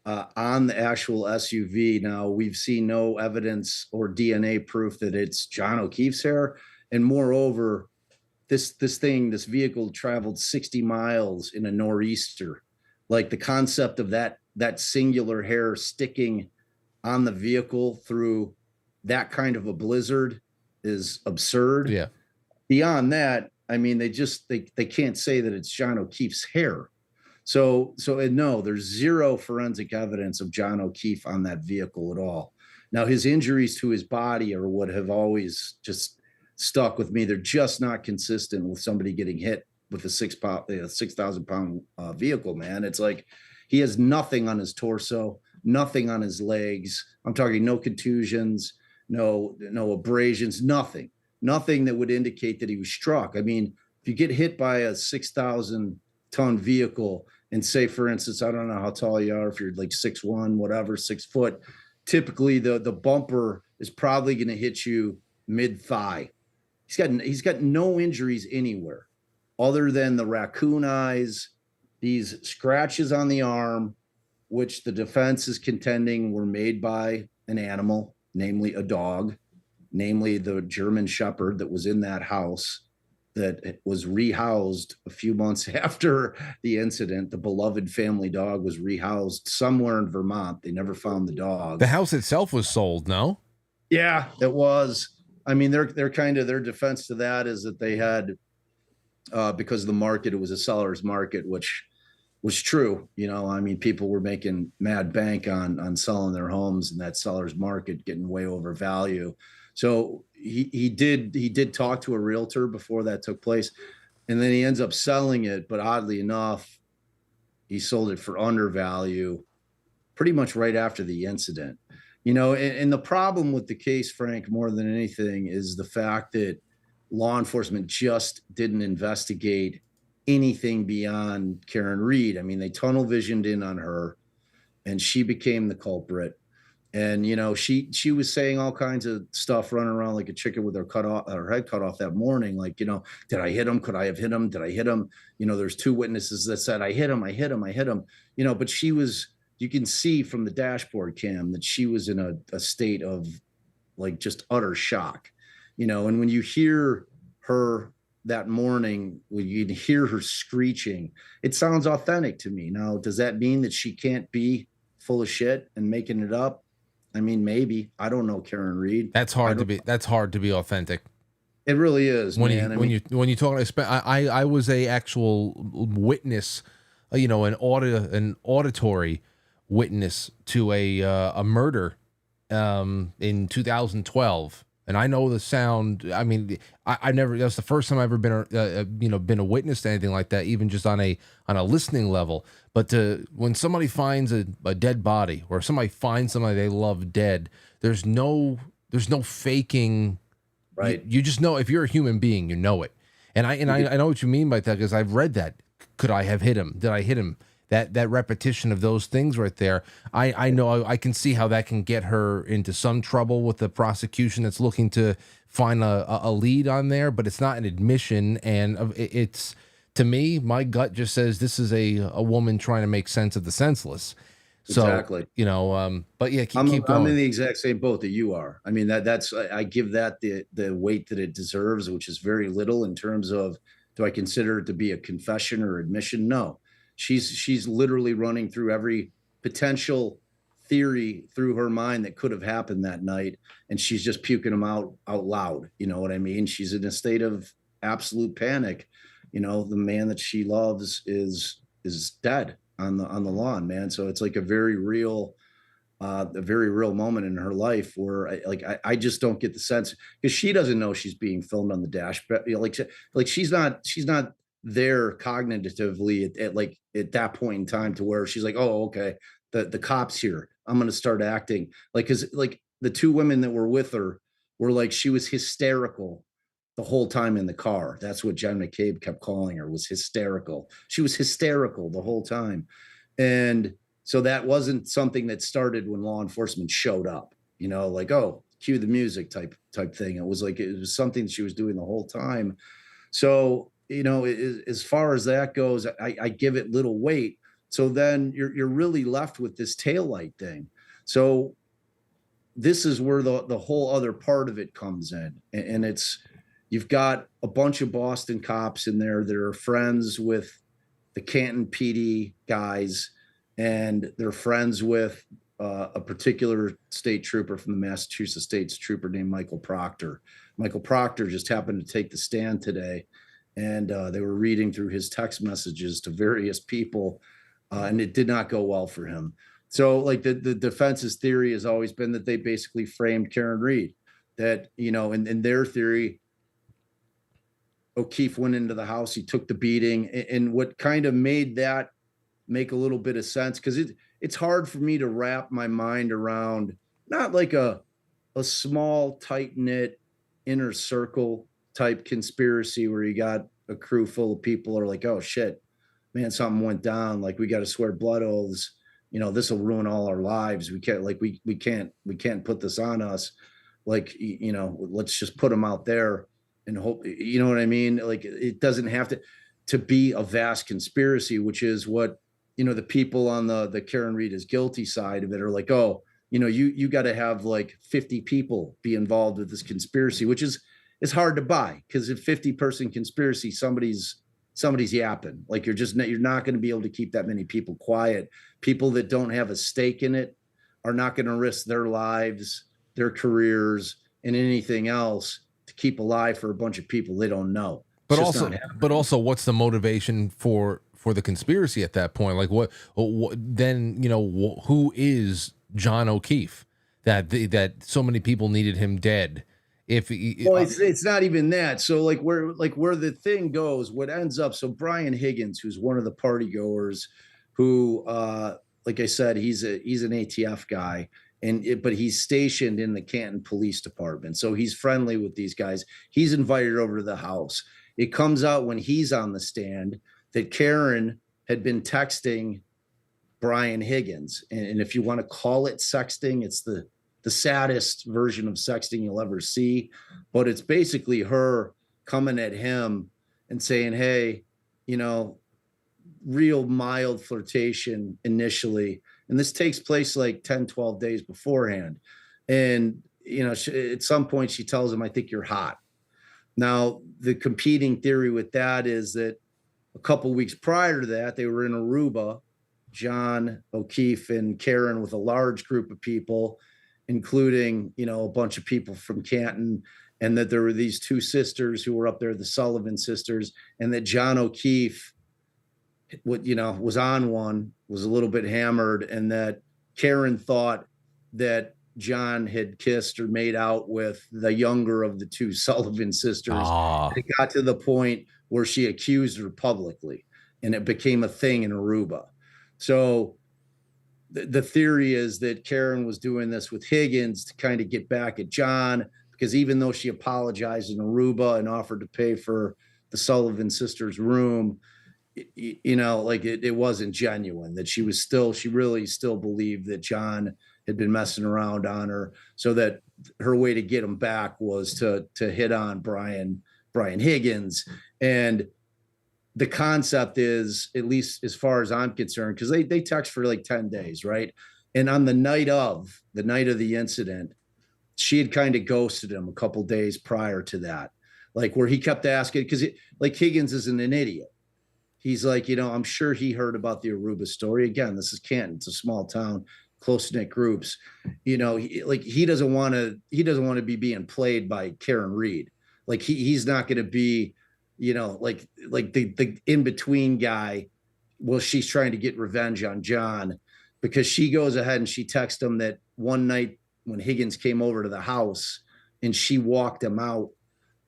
on the actual SUV. Now, we've seen no evidence or DNA proof that it's John O'Keefe's hair. And moreover, this vehicle traveled 60 miles in a nor'easter. Like the concept of that singular hair sticking on the vehicle through that kind of a blizzard is absurd. Yeah. Beyond that, I mean, they can't say that it's John O'Keefe's hair. So no, there's zero forensic evidence of John O'Keefe on that vehicle at all. Now, his injuries to his body are what have always just stuck with me. They're just not consistent with somebody getting hit with a 6,000 pound vehicle, man. It's like he has nothing on his torso, nothing on his legs. I'm talking no contusions, no abrasions, nothing that would indicate that he was struck. I mean, if you get hit by a 6,000 ton vehicle and say, for instance, I don't know how tall you are, if you're like 6'1", whatever, 6 foot, typically the bumper is probably going to hit you mid thigh. He's got no injuries anywhere other than the raccoon eyes, these scratches on the arm, which the defense is contending were made by an animal, namely a dog, namely the German Shepherd that was in that house that was rehoused a few months after the incident. The beloved family dog was rehoused somewhere in Vermont. They never found the dog. The house itself was sold, no? Yeah, it was. I mean, they're kind of, their defense to that is that they had, because of the market, it was a seller's market, which was true. You know, I mean, people were making mad bank on selling their homes in that seller's market, getting way over value. So he did talk to a realtor before that took place, and then he ends up selling it. But oddly enough, he sold it for undervalue pretty much right after the incident. You know, and the problem with the case, Frank, more than anything, is the fact that law enforcement just didn't investigate anything beyond Karen Reed. I mean, they tunnel visioned in on her, and she became the culprit. And you know, she was saying all kinds of stuff, running around like a chicken with her head cut off that morning. Like, you know, did I hit him? Could I have hit him? Did I hit him? You know, there's 2 witnesses that said I hit him. I hit him. I hit him. You know, but she was. You can see from the dashboard cam that she was in a state of like just utter shock. You know, and when you hear her that morning, when you hear her screeching, it sounds authentic to me. Now, does that mean that she can't be full of shit and making it up? I mean, maybe. I don't know Karen Reed. That's hard to be authentic. It really is, when man. When you talk, I was a actual witness, you know, an auditory witness to a murder in 2012. And I know the sound. I mean, I never. That's the first time I've ever been a witness to anything like that, even just on a listening level. But when somebody finds a dead body, or somebody finds somebody they love dead, there's no faking. Right. You just know, if you're a human being, you know it. And I know what you mean by that, because I've read that. Could I have hit him? Did I hit him? That repetition of those things right there, I know I can see how that can get her into some trouble with the prosecution that's looking to find a lead on there, but it's not an admission. And it's, to me, my gut just says this is a woman trying to make sense of the senseless. So, exactly. You know, but yeah, keep going. I'm in the exact same boat that you are. I mean, that's I give that the weight that it deserves, which is very little in terms of, do I consider it to be a confession or admission? No. She's literally running through every potential theory through her mind that could have happened that night, and she's just puking them out loud. You know what I mean? She's in a state of absolute panic. You know, the man that she loves is dead on the lawn, man. So it's like a very real moment in her life where I just don't get the sense, because she doesn't know she's being filmed on the dash. But you know, like she's not there cognitively at that point in time to where she's like, oh, okay, the cop's here, I'm going to start acting like, because like the 2 women that were with her were like, she was hysterical the whole time in the car. That's what Jen McCabe kept calling her, was hysterical. She was hysterical the whole time. And so that wasn't something that started when law enforcement showed up, you know, like, oh, cue the music type thing. It was like, it was something she was doing the whole time. So, you know, as far as that goes, I give it little weight. So then you're really left with this taillight thing. So this is where the whole other part of it comes in. And it's, you've got a bunch of Boston cops in there that are friends with the Canton PD guys, and they're friends with a particular state trooper from the Massachusetts State's trooper named Michael Proctor. Michael Proctor just happened to take the stand today, and they were reading through his text messages to various people, and it did not go well for him. So like the defense's theory has always been that they basically framed Karen Reed, that, you know, in their theory, O'Keefe went into the house, he took the beating, and what kind of made that make a little bit of sense, because it's hard for me to wrap my mind around, not like a small, tight-knit inner circle type conspiracy where you got a crew full of people are like, oh shit, man, something went down, like we got to swear blood oaths, you know, this will ruin all our lives, we can't, like we can't put this on us, like, you know, let's just put them out there and hope, you know what I mean? Like, it doesn't have to be a vast conspiracy, which is what the people on the Karen Reed is guilty side of it are like, oh, you got to have like 50 people be involved with this conspiracy, which is hard to buy, because if 50-person conspiracy, somebody's yapping. Like you're not going to be able to keep that many people quiet. People that don't have a stake in it are not going to risk their lives, their careers, and anything else to keep alive for a bunch of people they don't know. But also, what's the motivation for the conspiracy at that point? Like, what then? Who is John O'Keefe? That so many people needed him dead. It's not even that. So like where the thing goes, what ends up. So Brian Higgins, who's one of the party goers, who like I said, he's an ATF guy. But he's stationed in the Canton Police Department. So he's friendly with these guys. He's invited over to the house. It comes out when he's on the stand that Karen had been texting Brian Higgins. And if you want to call it sexting, it's the saddest version of sexting you'll ever see. But it's basically her coming at him and saying, hey, real mild flirtation initially. And this takes place like 10, 12 days beforehand. And, at some point she tells him, I think you're hot. Now, the competing theory with that is that a couple of weeks prior to that, they were in Aruba, John O'Keefe and Karen, with a large group of people, including, a bunch of people from Canton, and that there were these two sisters who were up there, the Sullivan sisters, and that John O'Keefe was on one, was a little bit hammered, and that Karen thought that John had kissed or made out with the younger of the two Sullivan sisters. It got to the point where she accused her publicly, and it became a thing in Aruba. So the theory is that Karen was doing this with Higgins to kind of get back at John, because even though she apologized in Aruba and offered to pay for the Sullivan sisters' room, it wasn't genuine, that she really still believed that John had been messing around on her, so that her way to get him back was to hit on Brian Higgins. And the concept is, at least as far as I'm concerned, because they text for like 10 days, right? And on the night of the incident, she had kind of ghosted him a couple days prior to that, like where he kept asking, because Higgins isn't an idiot. He's like, I'm sure he heard about the Aruba story. Again, this is Canton. It's a small town, close-knit groups. He doesn't want to be being played by Karen Reed. Like he's not going to be, like the in-between guy. Well, she's trying to get revenge on John, because she goes ahead and she texts him that one night when Higgins came over to the house and she walked him out,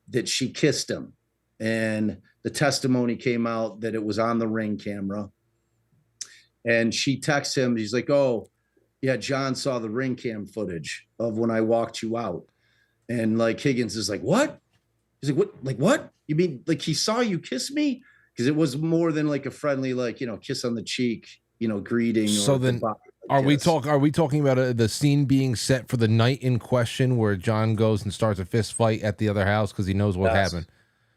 that she kissed him. And the testimony came out that it was on the Ring camera. And she texts him. He's like, oh, yeah, John saw the Ring cam footage of when I walked you out. And like Higgins is like, what? He's like, what? Like, what? You mean like he saw you kiss me? Because it was more than like a friendly, like, kiss on the cheek, greeting. So then are we talking about the scene being set for the night in question where John goes and starts a fist fight at the other house because he knows what happened?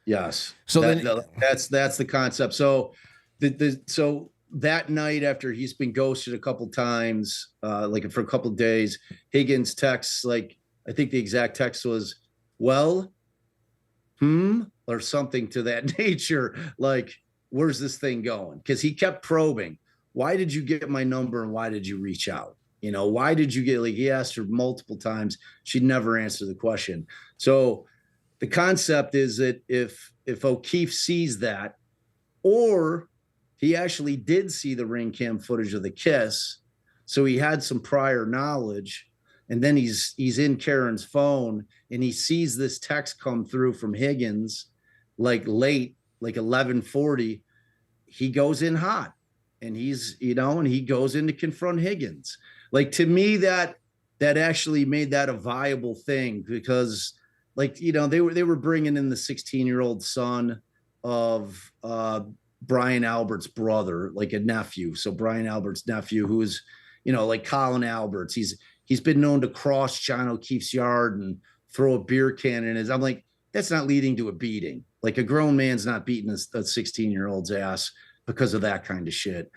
Yes. So that's the concept. So so that night, after he's been ghosted a couple times, like for a couple of days, Higgins texts, like, I think the exact text was, well, or something to that nature. Like, where's this thing going? Because he kept probing. Why did you get my number and why did you reach out? Why did you get, like, he asked her multiple times. She'd never answer the question. So the concept is that if O'Keefe sees that, or he actually did see the Ring cam footage of the kiss, so he had some prior knowledge, and then he's in Karen's phone and he sees this text come through from Higgins, like late, like 11:40, he goes in hot, and and he goes in to confront Higgins. Like, to me, that actually made that a viable thing, because like, they were bringing in the 16-year-old son of Brian Albert's brother, like a nephew. So Brian Albert's nephew, who's, like Colin Alberts, he's been known to cross John O'Keefe's yard and throw a beer can in his. I'm like, that's not leading to a beating. Like, a grown man's not beating a 16-year-old's ass because of that kind of shit.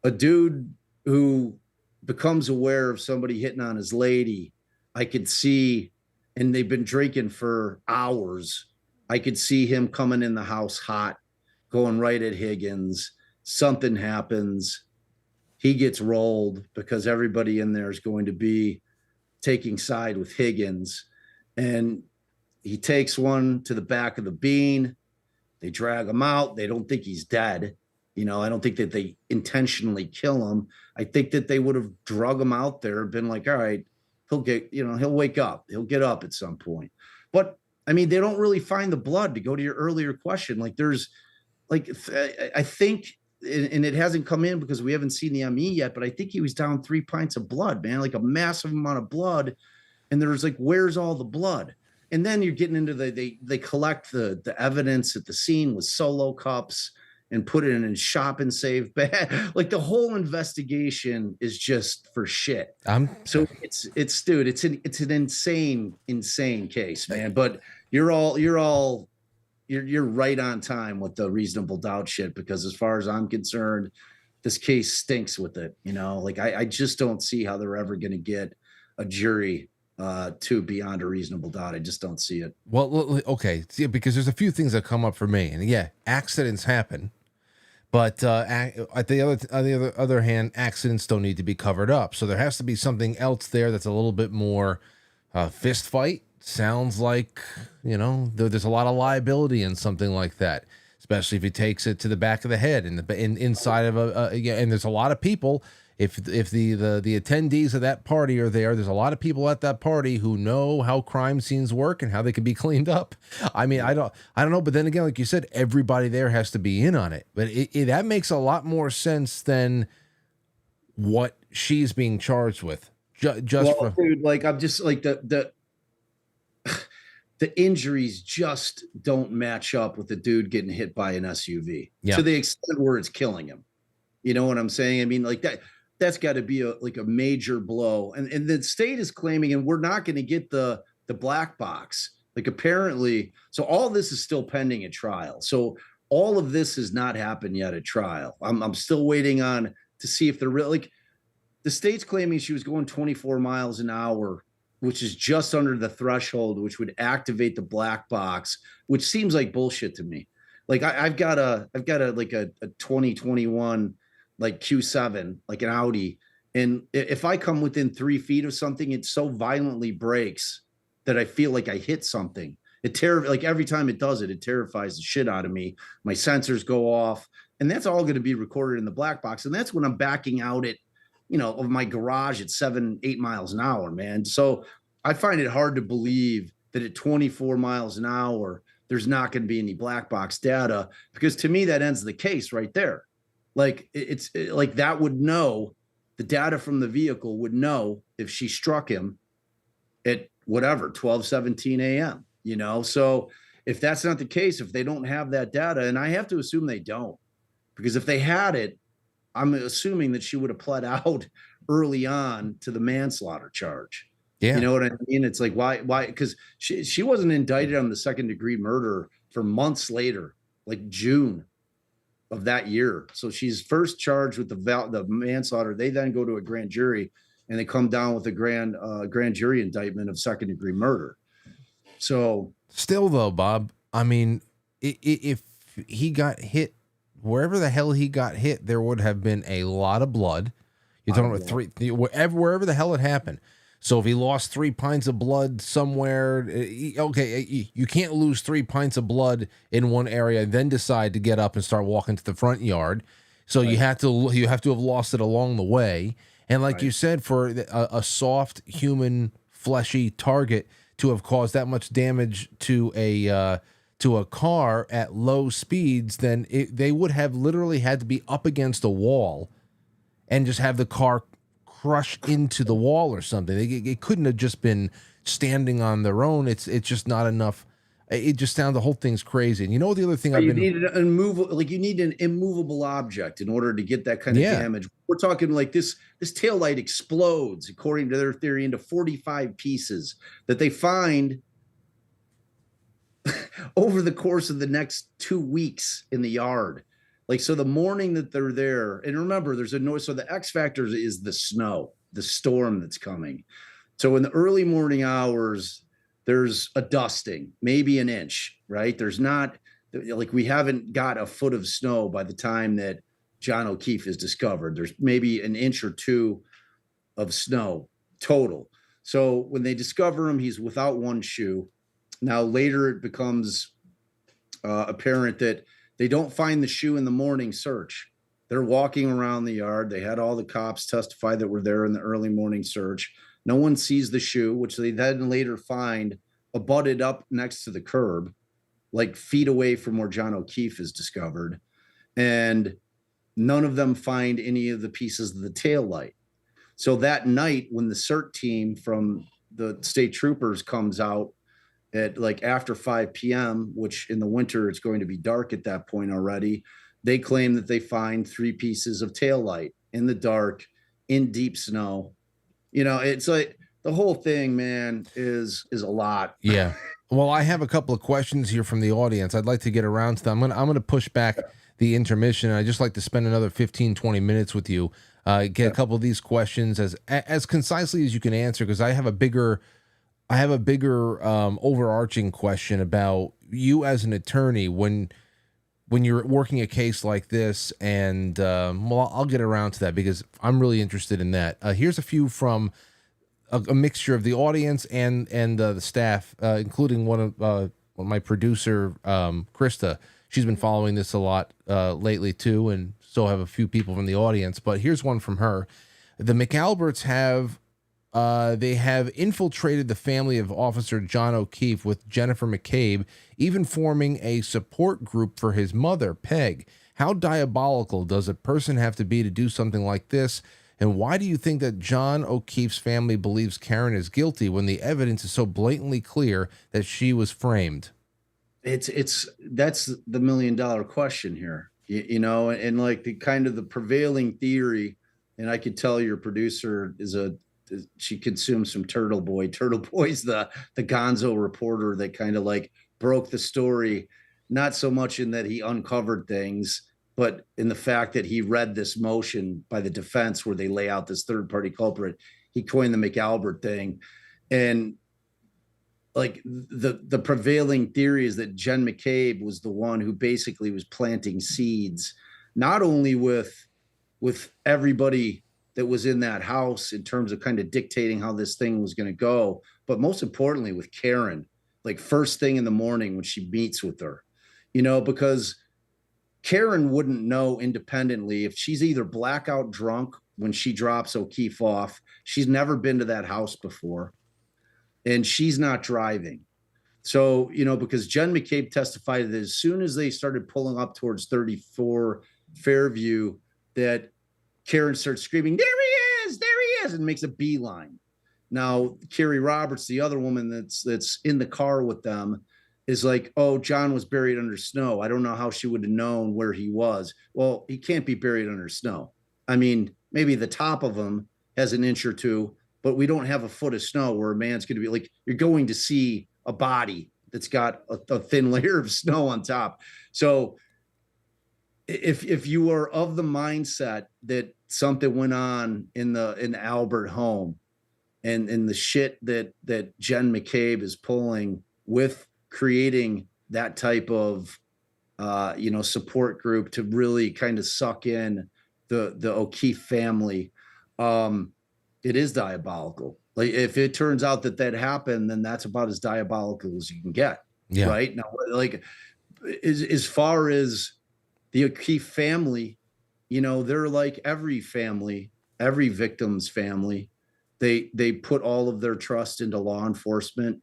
A dude who becomes aware of somebody hitting on his lady, I could see, and they've been drinking for hours. I could see him coming in the house hot, going right at Higgins. Something happens. He gets rolled because everybody in there is going to be taking side with Higgins. And he takes one to the back of the bean. They drag him out. They don't think he's dead. I don't think that they intentionally kill him. I think that they would have drug him out there and been like, all right, he'll wake up. He'll get up at some point. But I mean, they don't really find the blood, to go to your earlier question. Like I think, and it hasn't come in because we haven't seen the ME yet, but I think he was down 3 pints of blood, man, like a massive amount of blood. And there's like, where's all the blood? And then you're getting into they collect the evidence at the scene with solo cups and put it in a shop and save bag. Like the whole investigation is just for shit. So it's an insane case, man. But you're right on time with the reasonable doubt shit, because as far as I'm concerned, this case stinks with it. Like I just don't see how they're ever going to get a jury to beyond a reasonable doubt. I just don't see it. Well, okay, see, because there's a few things that come up for me, and yeah, accidents happen, but at the other hand, accidents don't need to be covered up. So there has to be something else there that's a little bit more fist fight. Sounds like there's a lot of liability in something like that, especially if he takes it to the back of the head and inside of and there's a lot of people. If the attendees of that party are there's a lot of people at that party who know how crime scenes work and how they can be cleaned up. I mean, I don't know, but then again, like you said, everybody there has to be in on it. But that makes a lot more sense than what she's being charged with. Dude, like I'm just like the injuries just don't match up with the dude getting hit by an SUV to the extent where it's killing him. You know what I'm saying? I mean, like that's got to be a major blow. And the state is claiming, and we're not going to get the black box. Like apparently, so all this is still pending at trial. So all of this has not happened yet at trial. I'm still waiting on to see if they're really, like, the state's claiming she was going 24 miles an hour, which is just under the threshold, which would activate the black box, which seems like bullshit to me. Like I've got a 2021 like Q7, like an Audi. And if I come within 3 feet of something, it so violently brakes that I feel like I hit something. Like every time it does it, it terrifies the shit out of me. My sensors go off, and that's all going to be recorded in the black box. And that's when I'm backing out at, of my garage at 7-8 miles an hour, man. So I find it hard to believe that at 24 miles an hour, there's not going to be any black box data, because to me, that ends the case right there. Like like that would know, the data from the vehicle would know if she struck him at whatever, 12:17 a.m., So if that's not the case, if they don't have that data, and I have to assume they don't, because if they had it, I'm assuming that she would have pled out early on to the manslaughter charge. Yeah. You know what I mean? It's like, why? Because she wasn't indicted on the second-degree murder for months later, like June of that year. So she's first charged with the manslaughter. They then go to a grand jury, and they come down with a grand jury indictment of second-degree murder. So still, though, Bob, I mean, if he got hit wherever the hell he got hit, there would have been a lot of blood. You're talking about wherever the hell it happened. So if he lost 3 pints of blood somewhere, okay, you can't lose 3 pints of blood in one area and then decide to get up and start walking to the front yard. So you have to have lost it along the way. And like you said, for a soft, human, fleshy target to have caused that much damage to a car at low speeds, then they would have literally had to be up against a wall and just have the car crush into the wall or something. It couldn't have just been standing on their own. It's just not enough. It just sounds, the whole thing's crazy. And the other thing you need an immovable object in order to get that kind of damage. We're talking like this taillight explodes, according to their theory, into 45 pieces that they find over the course of the next 2 weeks in the yard. Like, so the morning that they're there, and remember, there's a noise. So the X factor is the snow, the storm that's coming. So in the early morning hours, there's a dusting, maybe an inch, right? There's not like we haven't got a foot of snow by the time that John O'Keefe is discovered. There's maybe an inch or two of snow total. So when they discover him, he's without one shoe. Now, later it becomes apparent that they don't find the shoe in the morning search. They're walking around the yard. They had all the cops testify that were there in the early morning search. No one sees the shoe, which they then later find abutted up next to the curb, like feet away from where John O'Keefe is discovered. And none of them find any of the pieces of the tail light. So that night, when the CERT team from the state troopers comes out at like after 5 p.m., which in the winter, it's going to be dark at that point already, they claim that they find 3 pieces of tail light in the dark, in deep snow. You know, it's like the whole thing, man, is a lot. Yeah. Well, I have a couple of questions here from the audience. I'd like to get around to them. I'm going to push back the intermission. I'd just like to spend another 15, 20 minutes with you. Get a couple of these questions as concisely as you can answer, because I have a bigger overarching question about you as an attorney when you're working a case like this. And well, I'll get around to that because I'm really interested in that. Here's a few from a mixture of the audience and the staff, including one of my producer, Krista. She's been following this a lot lately too, and so have a few people from the audience. But here's one from her. The McAlberts have infiltrated the family of Officer John O'Keefe with Jennifer McCabe, even forming a support group for his mother, Peg. How diabolical does a person have to be to do something like this? And why do you think that John O'Keefe's family believes Karen is guilty when the evidence is so blatantly clear that she was framed? That's the $1 million question here, you know, and like the kind of the prevailing theory, and I could tell your producer she consumes some Turtle Boy. Turtle Boy's the gonzo reporter that kind of like broke the story, not so much in that he uncovered things, but in the fact that he read this motion by the defense where they lay out this third-party culprit. He coined the McAlbert thing. And like the prevailing theory is that Jen McCabe was the one who basically was planting seeds, not only with everybody that was in that house in terms of kind of dictating how this thing was going to go, but most importantly with Karen, like first thing in the morning when she meets with her, you know, because Karen wouldn't know independently if she's either blackout drunk when she drops O'Keefe off. She's never been to that house before, and she's not driving. So, you know, because Jen McCabe testified that as soon as they started pulling up towards 34 Fairview, that Karen starts screaming, there he is, and makes a beeline. Now, Carrie Roberts, the other woman that's in the car with them, is like, oh, John was buried under snow. I don't know how she would have known where he was. Well, he can't be buried under snow. I mean, maybe the top of him has an inch or two, but we don't have a foot of snow where a man's going to be like, you're going to see a body that's got a thin layer of snow on top. So if you are of the mindset that something went on in the Albert home and the shit that Jen McCabe is pulling with creating that type of support group to really kind of suck in the O'Keefe family, it is diabolical. Like if it turns out that happened, then that's about as diabolical as you can get. Yeah. Right now, like as far as the O'Keefe family, you know, they're like every family, every victim's family. They put all of their trust into law enforcement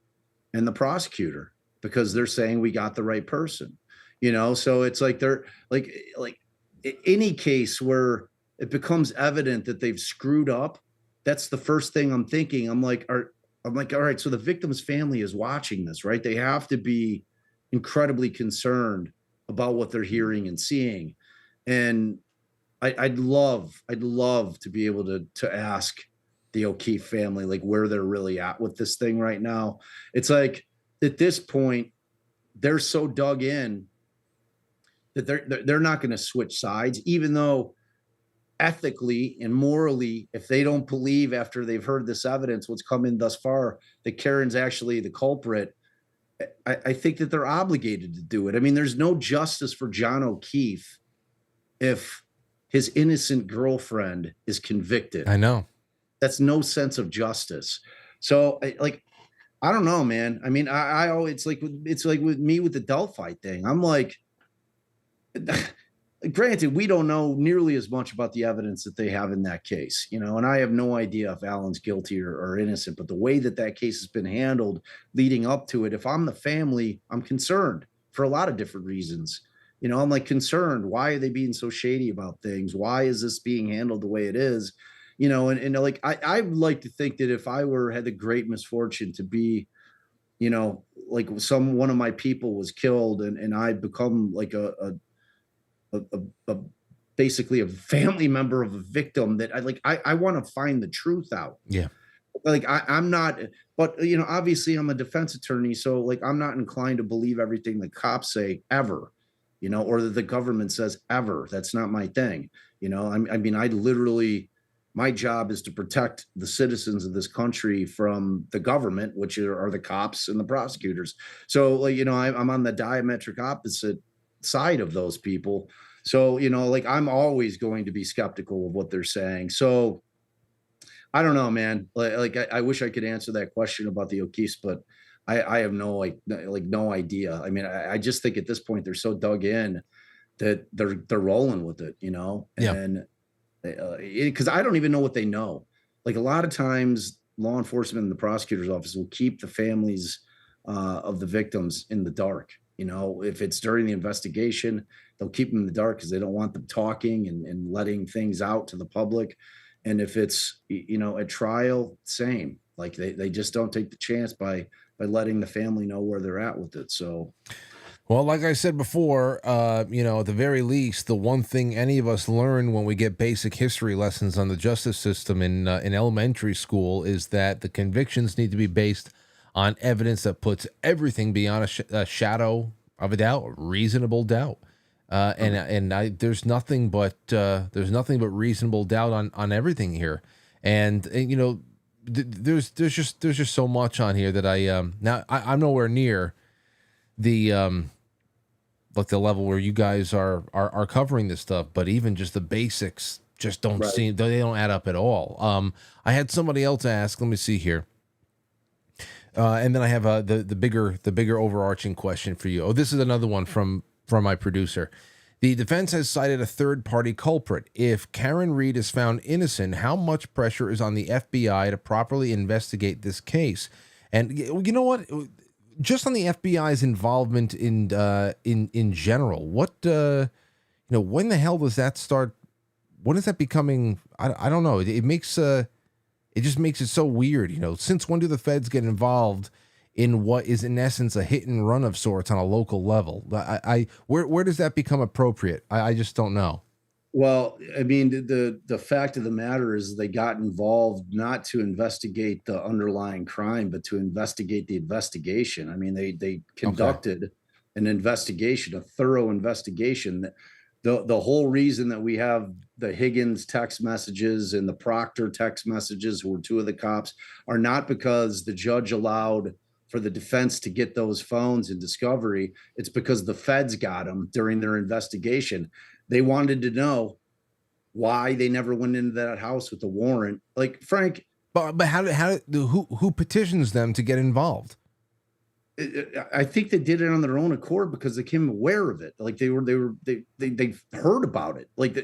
and the prosecutor because they're saying we got the right person, you know? So it's like they're like any case where it becomes evident that they've screwed up. That's the first thing I'm thinking. I'm like, all right, so the victim's family is watching this, right? They have to be incredibly concerned about what they're hearing and seeing. And I'd love to be able to ask the O'Keefe family, like where they're really at with this thing right now. It's like, at this point, they're so dug in that they're not going to switch sides, even though ethically and morally, if they don't believe after they've heard this evidence, what's come in thus far, that Karen's actually the culprit. I think that they're obligated to do it. I mean, there's no justice for John O'Keefe if his innocent girlfriend is convicted. I know. That's no sense of justice. So, like, I don't know, man. I mean, I always, it's like with me with the Delphi thing. I'm like, granted, we don't know nearly as much about the evidence that they have in that case, you know, and I have no idea if Alan's guilty or innocent, but the way that that case has been handled leading up to it, if I'm the family, I'm concerned for a lot of different reasons. You know, I'm like concerned. Why are they being so shady about things? Why is this being handled the way it is? You know, and like, I like to think that if I had the great misfortune to be, you know, like one of my people was killed and I become like a basically a family member of a victim, that I want to find the truth out. Yeah. Like I'm not, but you know, obviously I'm a defense attorney. So like, I'm not inclined to believe everything the cops say ever, you know, or that the government says ever. That's not my thing. You know, I mean, my job is to protect the citizens of this country from the government, which are the cops and the prosecutors. So, like, you know, I'm on the diametric opposite side of those people. So, you know, like I'm always going to be skeptical of what they're saying. So I don't know, man. Like I wish I could answer that question about the O'Keefes, but I have no no idea. I mean, I just think at this point they're so dug in that they're rolling with it, you know? Yeah. And because I don't even know what they know. Like a lot of times law enforcement and the prosecutor's office will keep the families of the victims in the dark. You know, if it's during the investigation, they'll keep them in the dark because they don't want them talking and letting things out to the public. And if it's, you know, a trial, same. Like they just don't take the chance by letting the family know where they're at with it. So, well, like I said before, you know, at the very least, the one thing any of us learn when we get basic history lessons on the justice system in elementary school is that the convictions need to be based on evidence that puts everything beyond a shadow of a doubt, reasonable doubt. There's nothing but reasonable doubt on everything here. And you know, there's just so much on here that I'm nowhere near the like the level where you guys are covering this stuff, but even just the basics just don't seem, they don't add up at all. I had somebody else ask, let me see here. And then I have the bigger overarching question for you. Oh, this is another one from my producer. The defense has cited a third-party culprit. If Karen Read is found innocent, how much pressure is on the FBI to properly investigate this case? And you know what? Just on the FBI's involvement in general, what you know, when the hell does that start? When is that becoming? I don't know. It makes it just makes it so weird. You know, since when do the feds get involved in what is in essence a hit and run of sorts on a local level? Where does that become appropriate? I just don't know. Well, I mean, the fact of the matter is they got involved not to investigate the underlying crime, but to investigate the investigation. I mean, they conducted an investigation, a thorough investigation. The whole reason that we have the Higgins text messages and the Proctor text messages, who were two of the cops, are not because the judge allowed for the defense to get those phones in discovery. It's because the feds got them during their investigation. They wanted to know why they never went into that house with the warrant. Like, Frank, but who petitions them to get involved? I think they did it on their own accord because they became aware of it. Like they heard about it. Like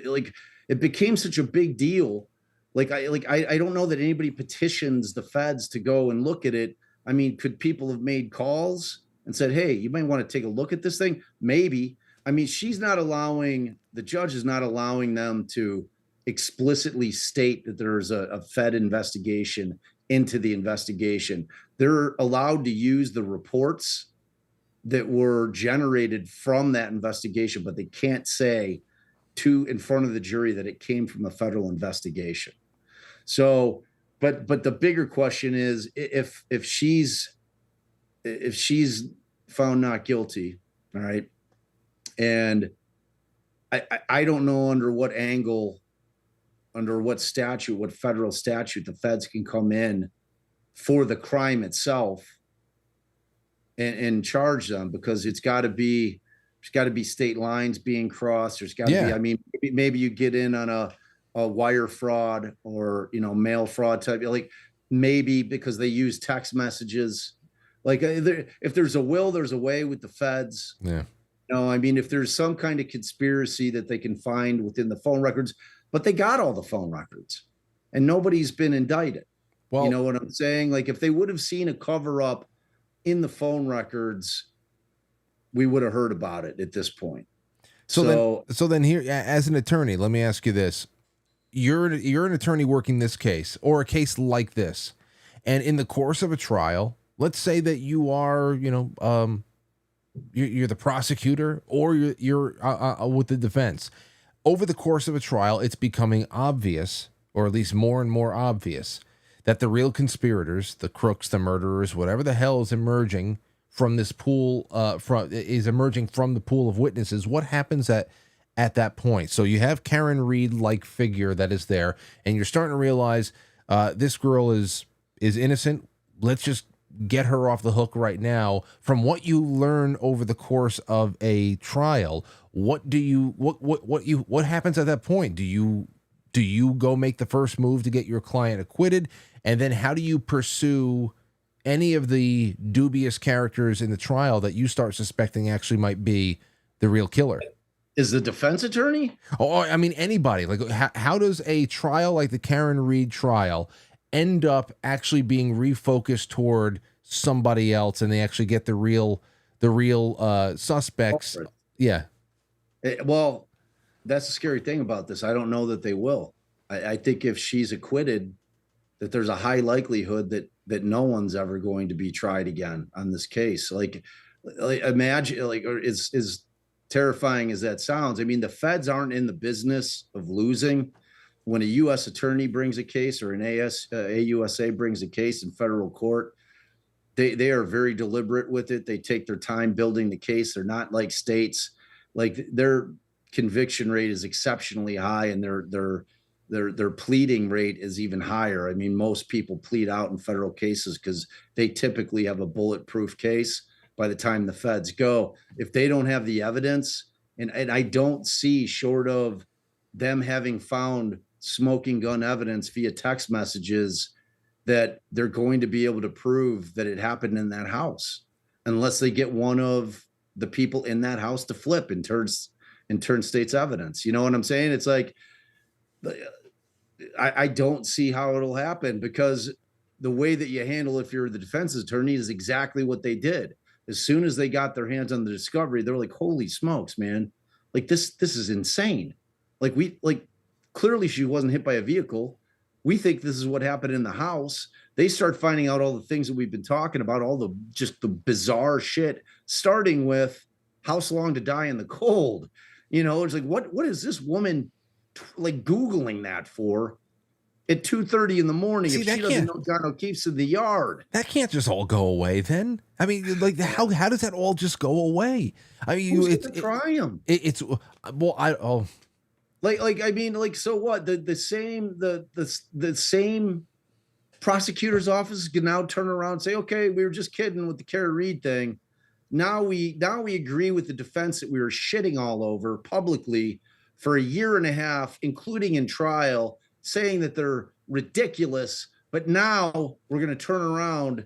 it became such a big deal. I don't know that anybody petitions the feds to go and look at it. I mean, could people have made calls and said, hey, you might want to take a look at this thing? Maybe. I mean, the judge is not allowing them to explicitly state that there's a Fed investigation into the investigation. They're allowed to use the reports that were generated from that investigation, but they can't say in front of the jury that it came from a federal investigation. So, but the bigger question is if she's found not guilty, all right, and I don't know under what angle, under what statute, what federal statute the feds can come in for the crime itself and charge them, because there's got to be state lines being crossed. There's got to be, I mean, maybe you get in on a wire fraud or, mail fraud type, like maybe because they use text messages. Like if there's a will, there's a way with the feds. Yeah. I mean, if there's some kind of conspiracy that they can find within the phone records, but they got all the phone records and nobody's been indicted. Well, you know what I'm saying? Like if they would have seen a cover up in the phone records, we would have heard about it at this point. So then here, as an attorney, let me ask you this. You're an attorney working this case or a case like this. And in the course of a trial, let's say that you are, you're the prosecutor or you're with the defense. Over the course of a trial, it's becoming obvious, or at least more and more obvious, that the real conspirators, the crooks, the murderers, whatever the hell is emerging from this pool, emerging from the pool of witnesses. What happens at that point? So you have Karen Reed-like figure that is there, and you're starting to realize this girl is innocent. Let's just get her off the hook right now. From what you learn over the course of a trial, what happens at that point? Do you go make the first move to get your client acquitted? And then how do you pursue any of the dubious characters in the trial that you start suspecting actually might be the real killer? Is the defense attorney? Oh, I mean, anybody. Like, how does a trial like the Karen Reed trial end up actually being refocused toward somebody else, and they actually get the real suspects? Yeah. Well, that's the scary thing about this. I don't know that they will. I think if she's acquitted, that there's a high likelihood that no one's ever going to be tried again on this case. Like imagine, or is terrifying as that sounds. I mean, the feds aren't in the business of losing. When a U.S. attorney brings a case or an AUSA brings a case in federal court, they are very deliberate with it. They take their time building the case. They're not like states. Like their conviction rate is exceptionally high, and their pleading rate is even higher. I mean, most people plead out in federal cases because they typically have a bulletproof case by the time the feds go. If they don't have the evidence, and I don't see, short of them having found smoking gun evidence via text messages, that they're going to be able to prove that it happened in that house, unless they get one of the people in that house to flip and turn state's evidence. You know what I'm saying? It's like, I don't see how it'll happen, because the way that you handle it if you're the defense attorney is exactly what they did. As soon as they got their hands on the discovery, they're like, holy smokes, man. Like this is insane. Like clearly she wasn't hit by a vehicle. We think this is what happened in the house. They start finding out all the things that we've been talking about, all the bizarre shit, starting with house long to die in the cold. It's like, what is this woman like Googling that for at 2:30 in the morning? See, if she doesn't know John O'Keefe's in the yard. That can't just all go away then. I mean, like how does that all just go away? I mean, who's gonna try him? I mean, so what? The same prosecutor's office can now turn around and say, okay, we were just kidding with the Karen Reed thing. Now we agree with the defense that we were shitting all over publicly for a year and a half, including in trial, saying that they're ridiculous. But now we're going to turn around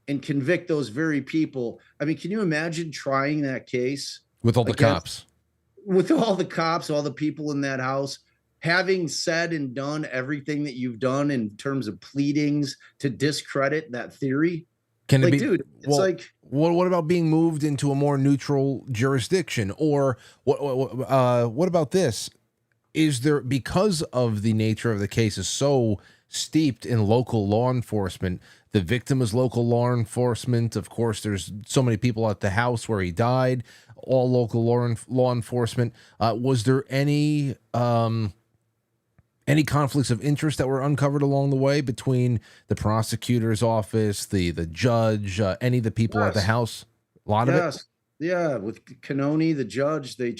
and convict those very people. I mean, can you imagine trying that case with all the cops? With all the cops, all the people in that house, having said and done everything that you've done in terms of pleadings to discredit that theory. Can it be, dude? It's what about being moved into a more neutral jurisdiction? Or what about this? Is there, because of the nature of the case is so steeped in local law enforcement, the victim is local law enforcement. Of course, there's so many people at the house where he died, all local law enforcement. Was there any conflicts of interest that were uncovered along the way between the prosecutor's office, the judge, any of the people at the house? A lot of it? Yeah, with Canoni, the judge, they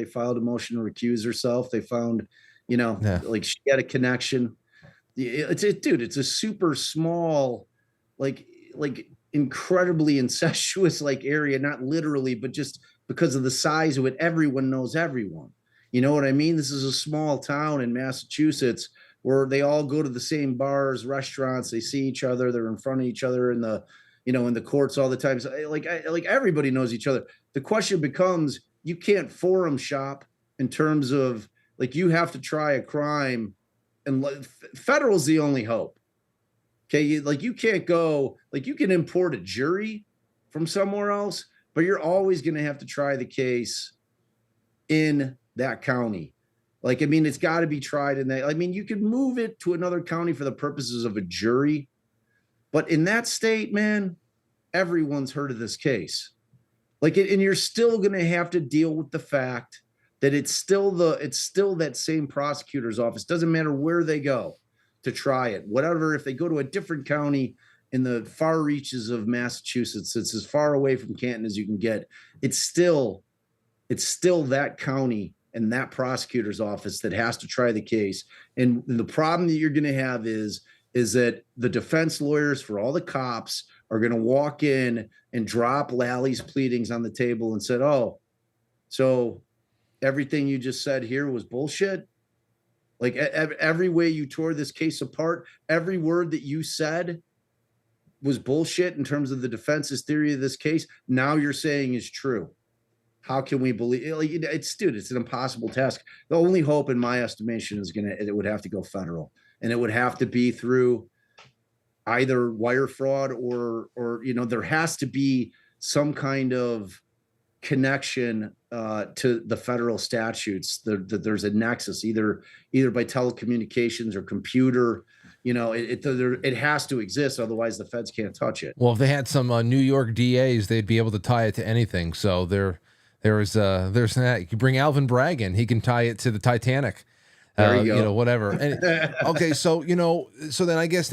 filed a motion to recuse herself. They found, Yeah. like she had a connection. Dude, it's a super small, like incredibly incestuous like area, not literally, but just because of the size of it, everyone knows everyone. You know what I mean? This is a small town in Massachusetts where they all go to the same bars, restaurants, they see each other, they're in front of each other in the in the courts all the time. So, like everybody knows each other. The question becomes, you can't forum shop in terms of like you have to try a crime, and federal's the only hope. Okay, you can't go like you can import a jury from somewhere else, but you're always going to have to try the case in that county. Like, I mean, it's got to be tried in that. I mean, you could move it to another county for the purposes of a jury, but in that state, man, everyone's heard of this case. Like, and you're still going to have to deal with the fact that it's still that same prosecutor's office. Doesn't matter where they go to try it, whatever. If they go to a different county in the far reaches of Massachusetts, it's as far away from Canton as you can get. It's still that county and that prosecutor's office that has to try the case. And the problem that you're going to have is that the defense lawyers for all the cops are going to walk in and drop Lally's pleadings on the table and said, oh, so everything you just said here was bullshit. Like every way you tore this case apart, every word that you said was bullshit in terms of the defense's theory of this case. Now you're saying is true. How can we believe? Like, it's an impossible task. The only hope, in my estimation, it would have to go federal, and it would have to be through either wire fraud or there has to be some kind of connection to the federal statutes. There's a nexus, either by telecommunications or computer. It has to exist, otherwise the feds can't touch it. Well, if they had some New York DAs, they'd be able to tie it to anything. So there's that. You can bring Alvin Bragg in; he can tie it to the Titanic. There you go. Whatever. And, okay, so then I guess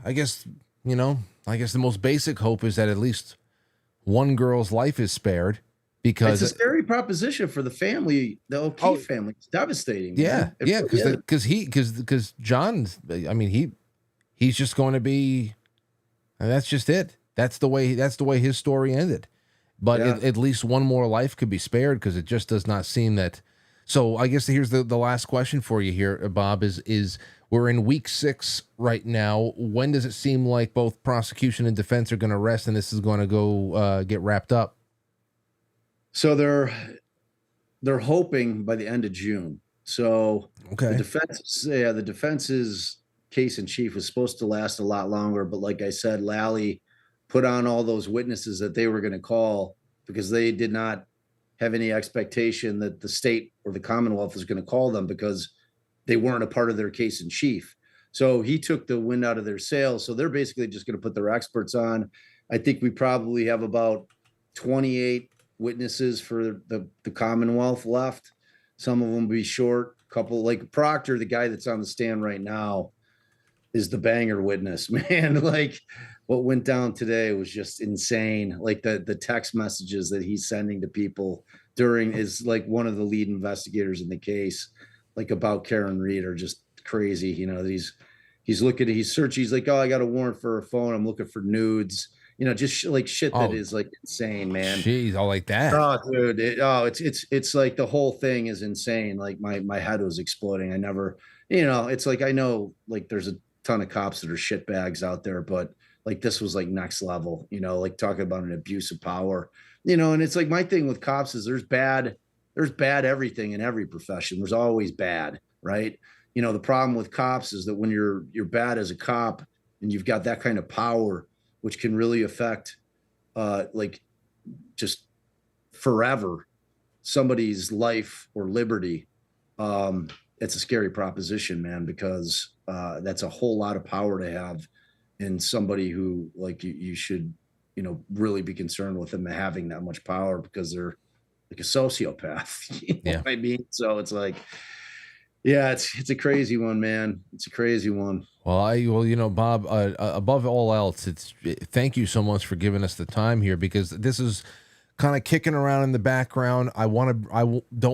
the most basic hope is that at least one girl's life is spared, because it's a scary proposition for the family, the O'Keefe family. It's devastating. Yeah, man. Because John, I mean, he's just going to be, and that's just it. That's the way his story ended. But at least one more life could be spared, because it just does not seem that. So I guess here's the last question for you here, Bob, is we're in week 6 right now. When does it seem like both prosecution and defense are going to rest and this is going to go get wrapped up? So they're hoping by the end of June. So okay, the defense's case in chief was supposed to last a lot longer, but like I said, Lally put on all those witnesses that they were going to call because they did not have any expectation that the state or the Commonwealth was going to call them, because they weren't a part of their case in chief. So he took the wind out of their sails. So they're basically just going to put their experts on. I think we probably have about 28 witnesses for the Commonwealth left. Some of them will be short. A couple, like Proctor, the guy that's on the stand right now, is the banger witness, man. Like, what went down today was just insane. Like the text messages that he's sending to people during is like one of the lead investigators in the case, like about Karen Reed, are just crazy. He's searching. He's like, oh, I got a warrant for a phone. I'm looking for nudes. Just like shit that is like insane, man. Jeez, all like that. Oh, dude. It's like the whole thing is insane. Like my head was exploding. I never, it's like, I know like there's a ton of cops that are shitbags out there, but like this was like next level, like talking about an abuse of power, and it's like my thing with cops is there's bad everything in every profession. There's always bad, right? The problem with cops is that when you're bad as a cop and you've got that kind of power, which can really affect like just forever somebody's life or liberty, it's a scary proposition, man, because that's a whole lot of power to have in somebody who like you should, really be concerned with them having that much power, because they're like a sociopath. You know what I mean? So it's like, yeah, it's a crazy one, man. It's a crazy one. Well, you know, Bob, above all else, thank you so much for giving us the time here, because this is kind of kicking around in the background. I don't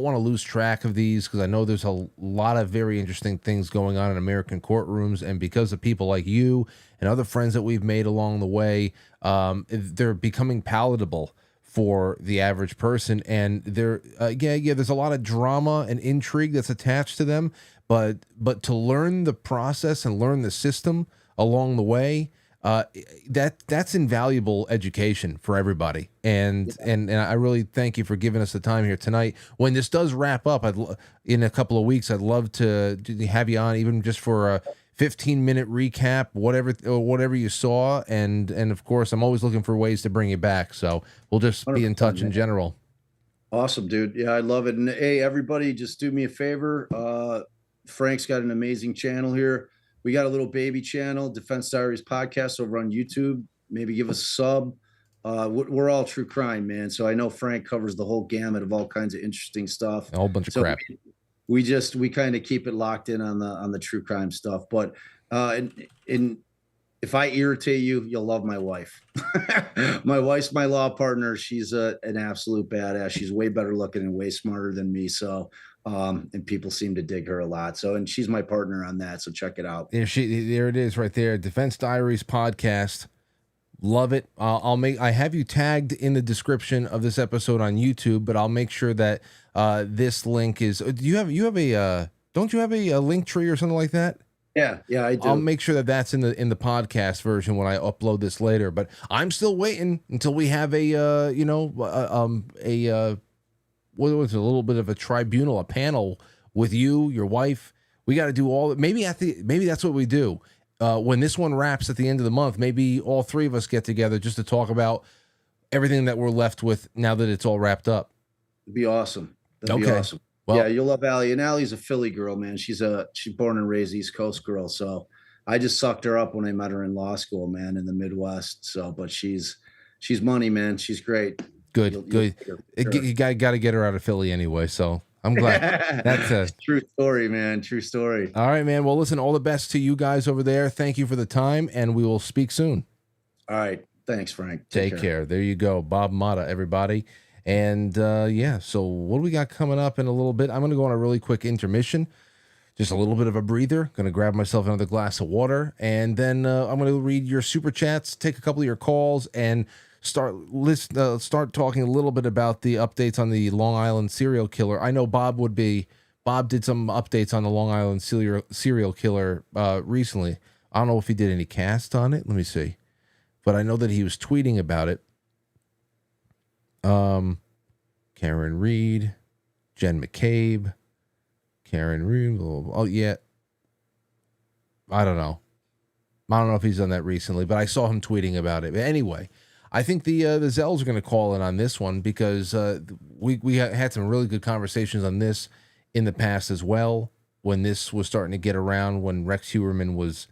want to lose track of these, because I know there's a lot of very interesting things going on in American courtrooms, and because of people like you and other friends that we've made along the way, they're becoming palatable for the average person, and there's a lot of drama and intrigue that's attached to them, but to learn the process and learn the system along the way, that's invaluable education for everybody. And I really thank you for giving us the time here tonight. When this does wrap up, in a couple of weeks, I'd love to have you on, even just for a 15-minute recap, whatever you saw, and of course, I'm always looking for ways to bring you back. So we'll just be in touch in general. Awesome, dude. Yeah, I love it. And hey, everybody, just do me a favor. Frank's got an amazing channel here. We got a little baby channel, Defense Diaries Podcast, over on YouTube. Maybe give us a sub. We're all true crime, man. So I know Frank covers the whole gamut of all kinds of interesting stuff. A whole bunch of crap. We kind of keep it locked in on the true crime stuff. But and if I irritate you, you'll love my wife. My wife's my law partner. She's an absolute badass. She's way better looking and way smarter than me. So and people seem to dig her a lot. So, and she's my partner on that. So check it out. There it is right there. Defense Diaries Podcast. Love it. I have you tagged in the description of this episode on YouTube, but I'll make sure that this link is, don't you have a link tree or something like that? Yeah, I do. I'll make sure that that's in the podcast version when I upload this later, but I'm still waiting until we have what was it, a little bit of a tribunal, a panel with you, your wife. We got to do all. Maybe that's what we do. When this one wraps at the end of the month, maybe all three of us get together just to talk about everything that we're left with now that it's all wrapped up. It'd be awesome. That'd be awesome. Well, yeah, you'll love Allie. And Allie's a Philly girl, man. She's born and raised East Coast girl. So I just sucked her up when I met her in law school, man, in the Midwest. So, but she's money, man. She's great. Good. You got to get her out of Philly anyway. So I'm glad. That's a true story, man. True story. All right, man. Well, listen, all the best to you guys over there. Thank you for the time, and we will speak soon. All right. Thanks, Frank. Take care. There you go. Bob Motta, everybody. And so what do we got coming up in a little bit? I'm going to go on a really quick intermission, just a little bit of a breather. Going to grab myself another glass of water, and then I'm going to read your super chats, take a couple of your calls, and start talking a little bit about the updates on the Long Island serial killer. I know Bob did some updates on the Long Island serial killer recently. I don't know if he did any cast on it. Let me see. But I know that he was tweeting about it. Karen Reed, Jen McCabe, Karen Reed. Oh yeah. I don't know if he's done that recently, but I saw him tweeting about it. But anyway, I think the Zells are going to call in on this one, because we had some really good conversations on this in the past as well, when this was starting to get around, when Rex Heuermann was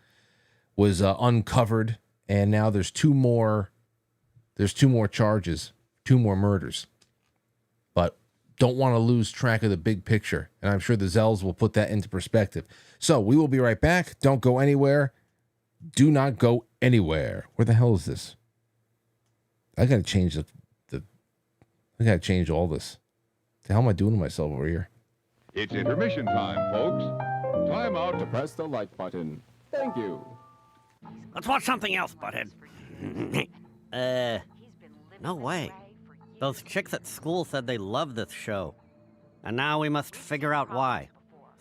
uncovered, and now there's two more charges, 2 more murders, but don't want to lose track of the big picture, and I'm sure the Zells will put that into perspective. So we will be right back. Don't go anywhere. Do not go anywhere. Where the hell is this? I gotta change I gotta change all this. The hell am I doing to myself over here? It's intermission time, folks. Time out to press the like button. Thank you. Let's watch something else, butthead. No way. Those chicks at school said they love this show. And now we must figure out why,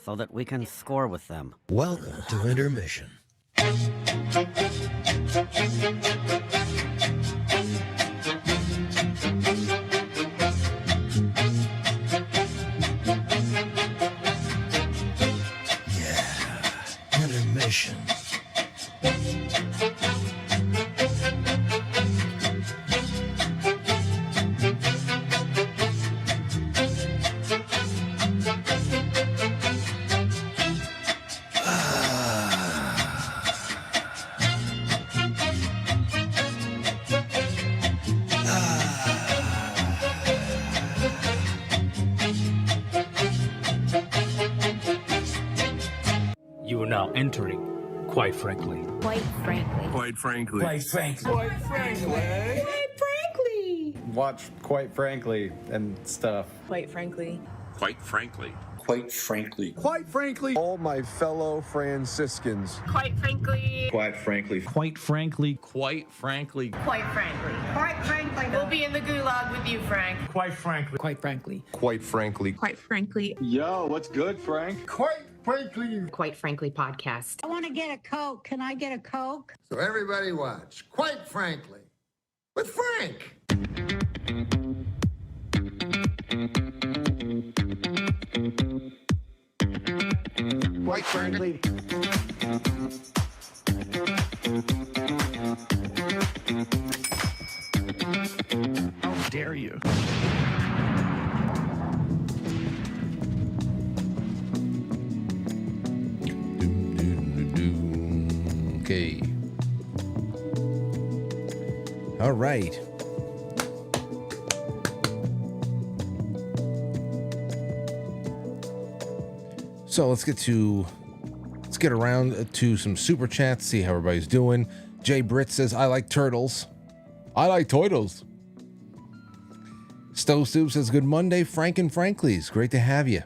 so that we can score with them. Welcome to intermission. Intermission. You are now entering Quite frankly. Quite frankly. Quite frankly. Quite frankly. Quite frankly. Watch Quite Frankly and stuff. Quite frankly. Quite frankly. Quite frankly. Quite frankly, all my fellow Franciscans. Quite frankly. Quite Frankly. Quite frankly. Quite Frankly. Quite frankly. Quite frankly. We'll be in the gulag with you, Frank. Quite frankly. Quite frankly. Quite frankly. Quite frankly. Yo, what's good, Frank? Quite frankly. Quite frankly podcast. I want to get a Coke. Can I get a Coke? So everybody watch, quite frankly, with Frank. Quite frankly. How dare you? Okay. All right. So let's get around to some super chats, see how everybody's doing. Jay Britt says, I like turtles. I like turtles. Stowe Soup says, good Monday, Frank and Franklies. Great to have you.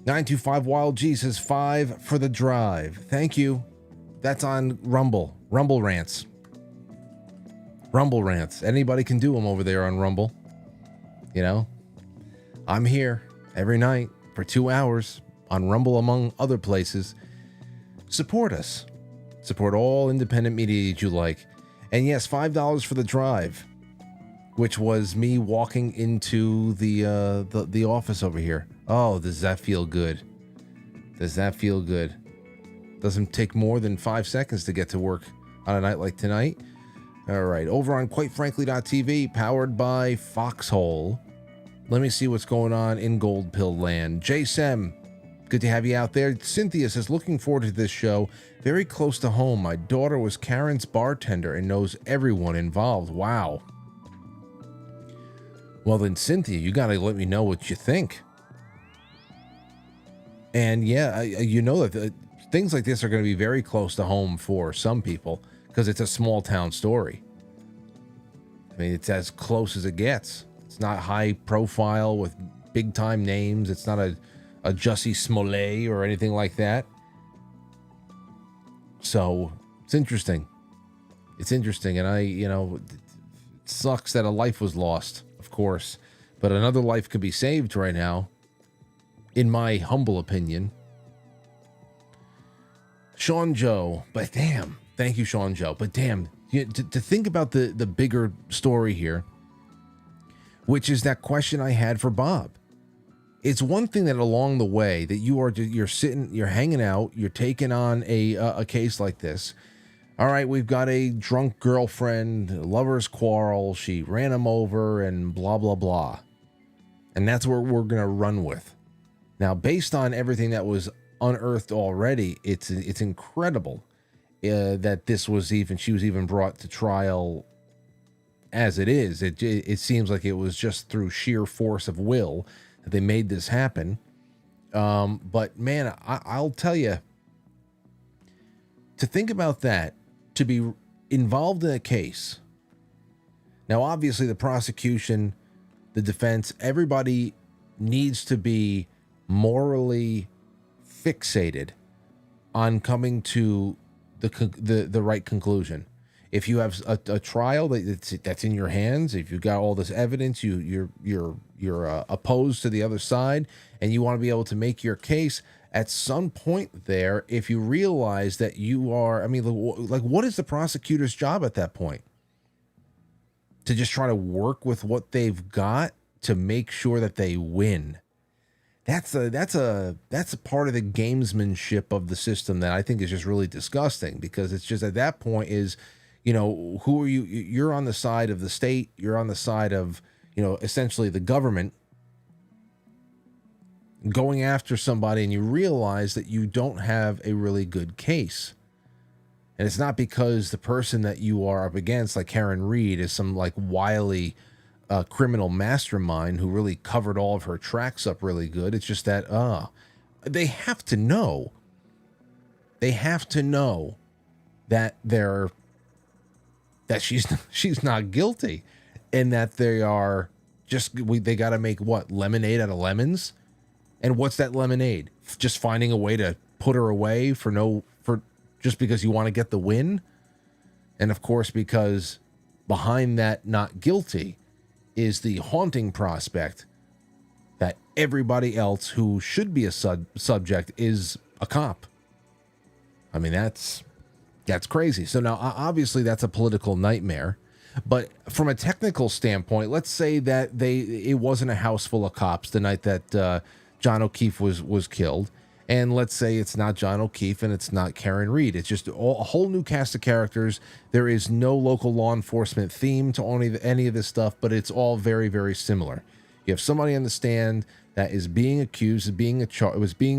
925 Wild G says, 5 for the drive. Thank you. That's on Rumble. Rumble Rants. Rumble Rants. Anybody can do them over there on Rumble. You know? I'm here every night for 2 hours on Rumble, among other places. Support us. Support all independent media that you like. And yes, $5 for the drive, which was me walking into the office over here. Oh, does that feel good? Does that feel good? Doesn't take more than 5 seconds to get to work on a night like tonight. All right, over on quitefrankly.tv, powered by Foxhole. Let me see what's going on in Gold Pill Land. JSem, good to have you out there. Cynthia says, looking forward to this show. Very close to home. My daughter was Karen's bartender and knows everyone involved. Wow. Well then, Cynthia, you got to let me know what you think. And yeah, you know that things like this are going to be very close to home for some people because it's a small town story. I mean, it's as close as it gets. It's not high profile with big time names. It's not a Jussie Smollett or anything like that. So it's interesting. It's interesting. And it sucks that a life was lost, of course, but another life could be saved right now, in my humble opinion. Sean Joe, but damn, thank you, Sean Joe. But damn, to think about the bigger story here, which is that question I had for Bob. It's one thing that along the way that you're sitting, you're hanging out, you're taking on a case like this. All right, we've got a drunk girlfriend, lovers quarrel, she ran him over and blah, blah, blah. And that's what we're going to run with. Now, based on everything that was unearthed already, it's incredible that she was even brought to trial as it is. It seems like it was just through sheer force of will that they made this happen. But man, I'll tell you, to think about that, to be involved in a case. Now, obviously, the prosecution, the defense, everybody needs to be morally fixated on coming to the right conclusion. If you have a trial that's in your hands, if you've got all this evidence, you're opposed to the other side, and you want to be able to make your case. At some point there, if you realize that you are, I mean, like, what is the prosecutor's job at that point? To just try to work with what they've got to make sure that they win. That's a part of the gamesmanship of the system that I think is just really disgusting, because it's just at that point is, who are you? You're on the side of the state. You're on the side of, essentially the government, going after somebody, and you realize that you don't have a really good case. And it's not because the person that you are up against, like Karen Reed, is some like wily criminal mastermind who really covered all of her tracks up really good. It's just that they have to know They have to know that she's not guilty, and that they are they got to make what, lemonade out of lemons. And what's that lemonade? Just finding a way to put her away for just because you want to get the win. And of course, because behind that not guilty is the haunting prospect that everybody else who should be a subject is a cop. I mean, that's crazy. So now, obviously, that's a political nightmare. But from a technical standpoint, let's say that it wasn't a house full of cops the night that John O'Keefe was killed. And let's say it's not John O'Keefe and it's not Karen Reed. It's just a whole new cast of characters. There is no local law enforcement theme to any of this stuff, but it's all very, very similar. You have somebody on the stand that is being accused of being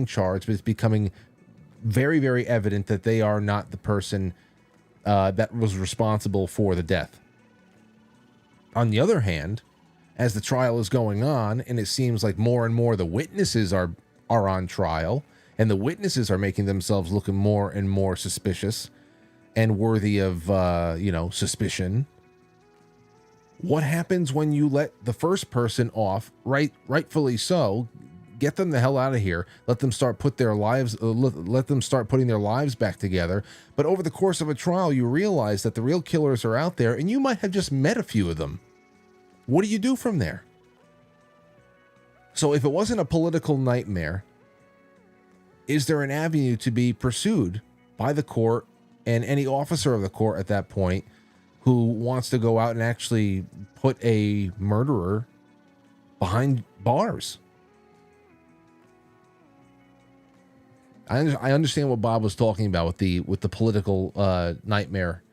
charged, but it's becoming very, very evident that they are not the person that was responsible for the death. On the other hand, as the trial is going on, and it seems like more and more the witnesses are on trial, and the witnesses are making themselves looking more and more suspicious and worthy of, suspicion. What happens when you let the first person off, rightfully so, get them the hell out of here, let them start putting their lives back together, but over the course of a trial, you realize that the real killers are out there, and you might have just met a few of them. What do you do from there? So if it wasn't a political nightmare, is there an avenue to be pursued by the court and any officer of the court at that point who wants to go out and actually put a murderer behind bars? I understand what Bob was talking about with the political nightmare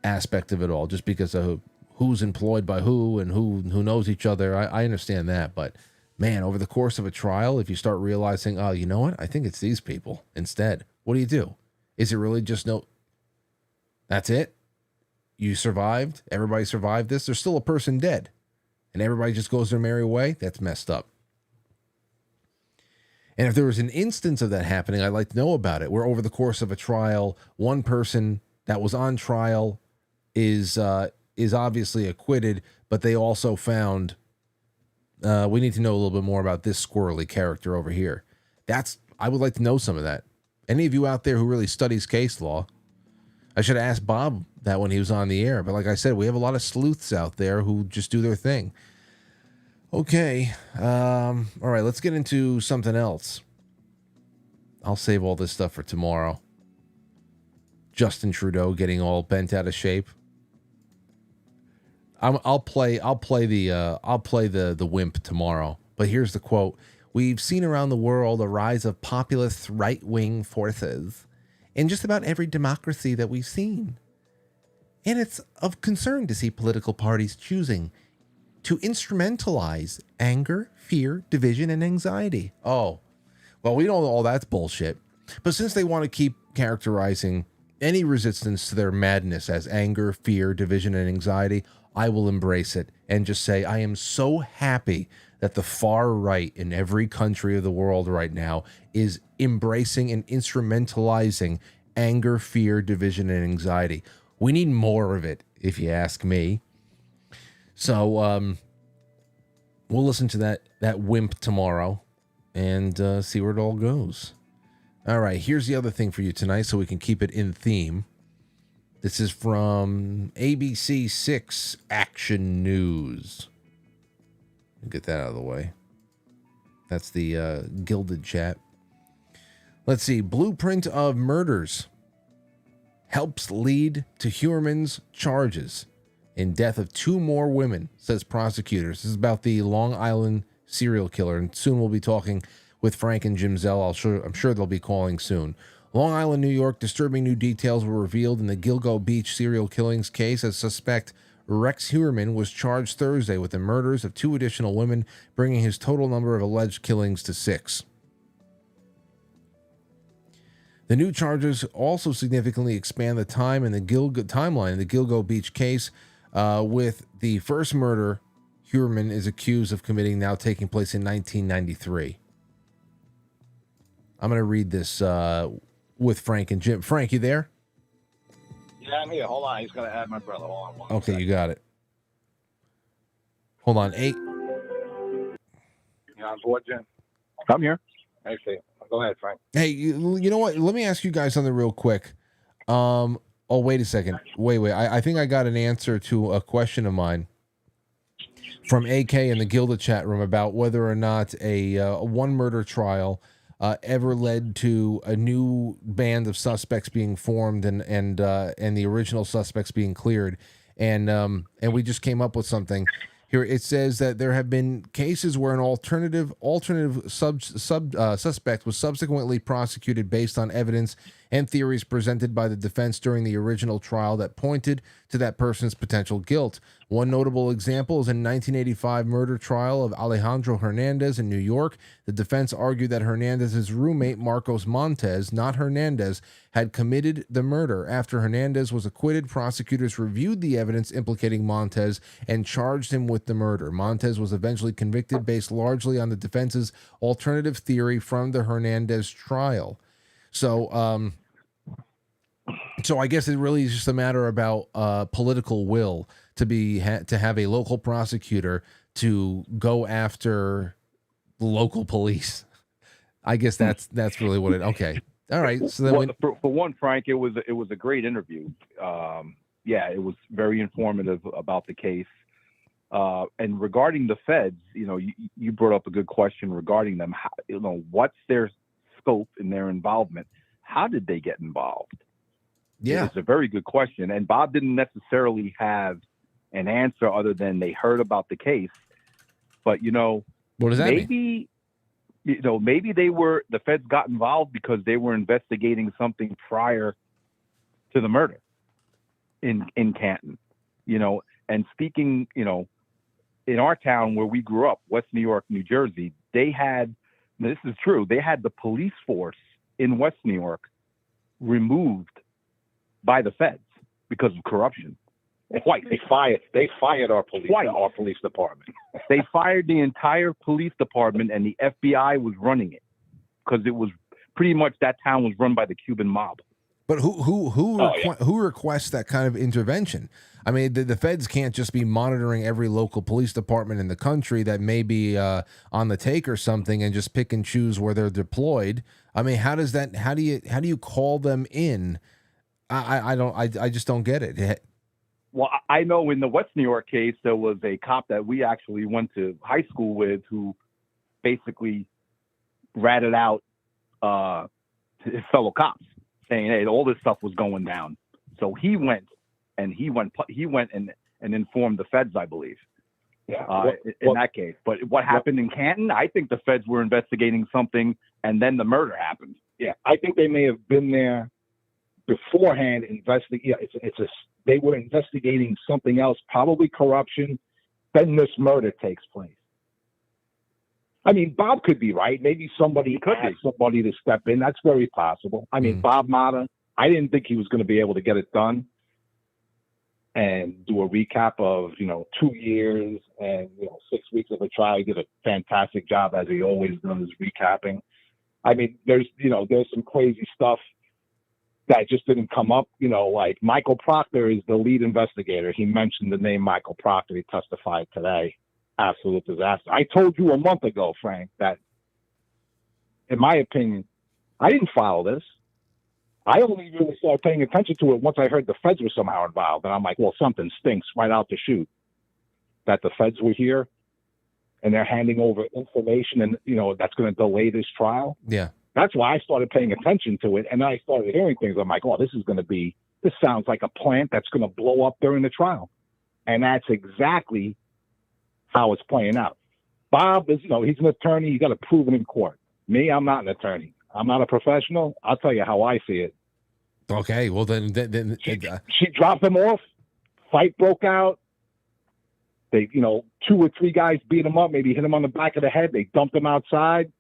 aspect of it all, just because of who's employed by who and who knows each other. I understand that, but man, over the course of a trial, if you start realizing, oh, you know what? I think it's these people instead. What do you do? Is it really just that's it? You survived? Everybody survived this? There's still a person dead, and everybody just goes their merry way? That's messed up. And if there was an instance of that happening, I'd like to know about it, where over the course of a trial, one person that was on trial is obviously acquitted, but they also found, we need to know a little bit more about this squirrely character over here. I would like to know some of that. Any of you out there who really studies case law, I should have asked Bob that when he was on the air, but like I said, we have a lot of sleuths out there who just do their thing. Okay. All right, let's get into something else. I'll save all this stuff for tomorrow. Justin Trudeau getting all bent out of shape. I'll play the wimp tomorrow. But here's the quote. We've seen around the world a rise of populist right-wing forces in just about every democracy that we've seen. And it's of concern to see political parties choosing to instrumentalize anger, fear, division, and anxiety. Oh, well, we know all that's bullshit. But since they want to keep characterizing any resistance to their madness as anger, fear, division, and anxiety, I will embrace it and just say I am so happy that the far right in every country of the world right now is embracing and instrumentalizing anger, fear, division, and anxiety. We need more of it, if you ask me. So we'll listen to that wimp tomorrow and see where it all goes. All right, here's the other thing for you tonight so we can keep it in theme. This is from ABC 6 Action News. Get that out of the way. That's the Gilded Chat. Let's see. Blueprint of murders helps lead to Huerman's charges in death of 2 more women, says prosecutors. This is about the Long Island serial killer, and soon we'll be talking with Frank and Jim Zell. I'm sure they'll be calling soon. Long Island, New York, disturbing new details were revealed in the Gilgo Beach serial killings case as suspect Rex Huerman was charged Thursday with the murders of 2 additional women, bringing his total number of alleged killings to 6. The new charges also significantly expand the timeline in the Gilgo Beach case, with the first murder Huerman is accused of committing now taking place in 1993. I'm going to read this with Frank and Jim. Frank, you there? Yeah, I'm here. Hold on. He's going to add my brother. Hold on. Okay, second. You got it. Hold on. 8. You on board, Jim? I'm here. I see. Go ahead, Frank. Hey, you know what? Let me ask you guys something real quick. Oh, wait a second. Wait. I think I got an answer to a question of mine from AK in the Gilda chat room about whether or not a one murder trial ever led to a new band of suspects being formed and the original suspects being cleared. And we just came up with something. Here it says that there have been cases where an alternative suspect was subsequently prosecuted based on evidence and theories presented by the defense during the original trial that pointed to that person's potential guilt. One notable example is a 1985 murder trial of Alejandro Hernandez in New York. The defense argued that Hernandez's roommate, Marcos Montes, not Hernandez, had committed the murder. After Hernandez was acquitted, prosecutors reviewed the evidence implicating Montes and charged him with the murder. Montes was eventually convicted based largely on the defense's alternative theory from the Hernandez trial. So I guess it really is just a matter about political will to have a local prosecutor to go after the local police. I guess that's really what it. Okay, all right. So then, for one, Frank, it was a great interview. Yeah, it was very informative about the case. And regarding the feds, you brought up a good question regarding them. How, what's their scope and their involvement? How did they get involved? Yeah, it's a very good question. And Bob didn't necessarily have an answer other than they heard about the case. But what does that mean? Maybe the feds got involved because they were investigating something prior to the murder in Canton. And speaking, in our town where we grew up, West New York, New Jersey, they had the police force in West New York removed by the feds because of corruption. They fired our police department. They fired the entire police department, and the FBI was running it because it was pretty much that town was run by the Cuban mob. But who requests that kind of intervention? I mean, the feds can't just be monitoring every local police department in the country that may be on the take or something and just pick and choose where they're deployed. I mean, how do you call them in? I just don't get it. Well, I know in the West New York case, there was a cop that we actually went to high school with who basically ratted out his fellow cops, saying, "Hey, all this stuff was going down." So he went and informed the feds, I believe. Yeah. In that case. But what happened in Canton? I think the feds were investigating something, and then the murder happened. Yeah, I think they may have been there beforehand. They were investigating something else, probably corruption. Then this murder takes place. I mean, Bob could be right. Maybe somebody asked somebody to step in. That's very possible. I mean, Bob Motta, I didn't think he was going to be able to get it done and do a recap of, 2 years and, 6 weeks of a trial. He did a fantastic job, as he always does, recapping. I mean, there's some crazy stuff that just didn't come up. Like Michael Proctor is the lead investigator. He mentioned the name Michael Proctor. He testified today. Absolute disaster. I told you a month ago, Frank, that in my opinion, I didn't follow this. I only really started paying attention to it once I heard the feds were somehow involved. And I'm like, well, something stinks right out the chute that the feds were here and they're handing over information and, that's going to delay this trial. Yeah. That's why I started paying attention to it. And then I started hearing things. I'm like, oh, this sounds like a plant that's going to blow up during the trial. And that's exactly how it's playing out. Bob is, he's an attorney. He's got to prove it in court. Me, I'm not an attorney. I'm not a professional. I'll tell you how I see it. Okay, well then she dropped him off. Fight broke out. They, 2 or 3 guys beat him up. Maybe hit him on the back of the head. They dumped him outside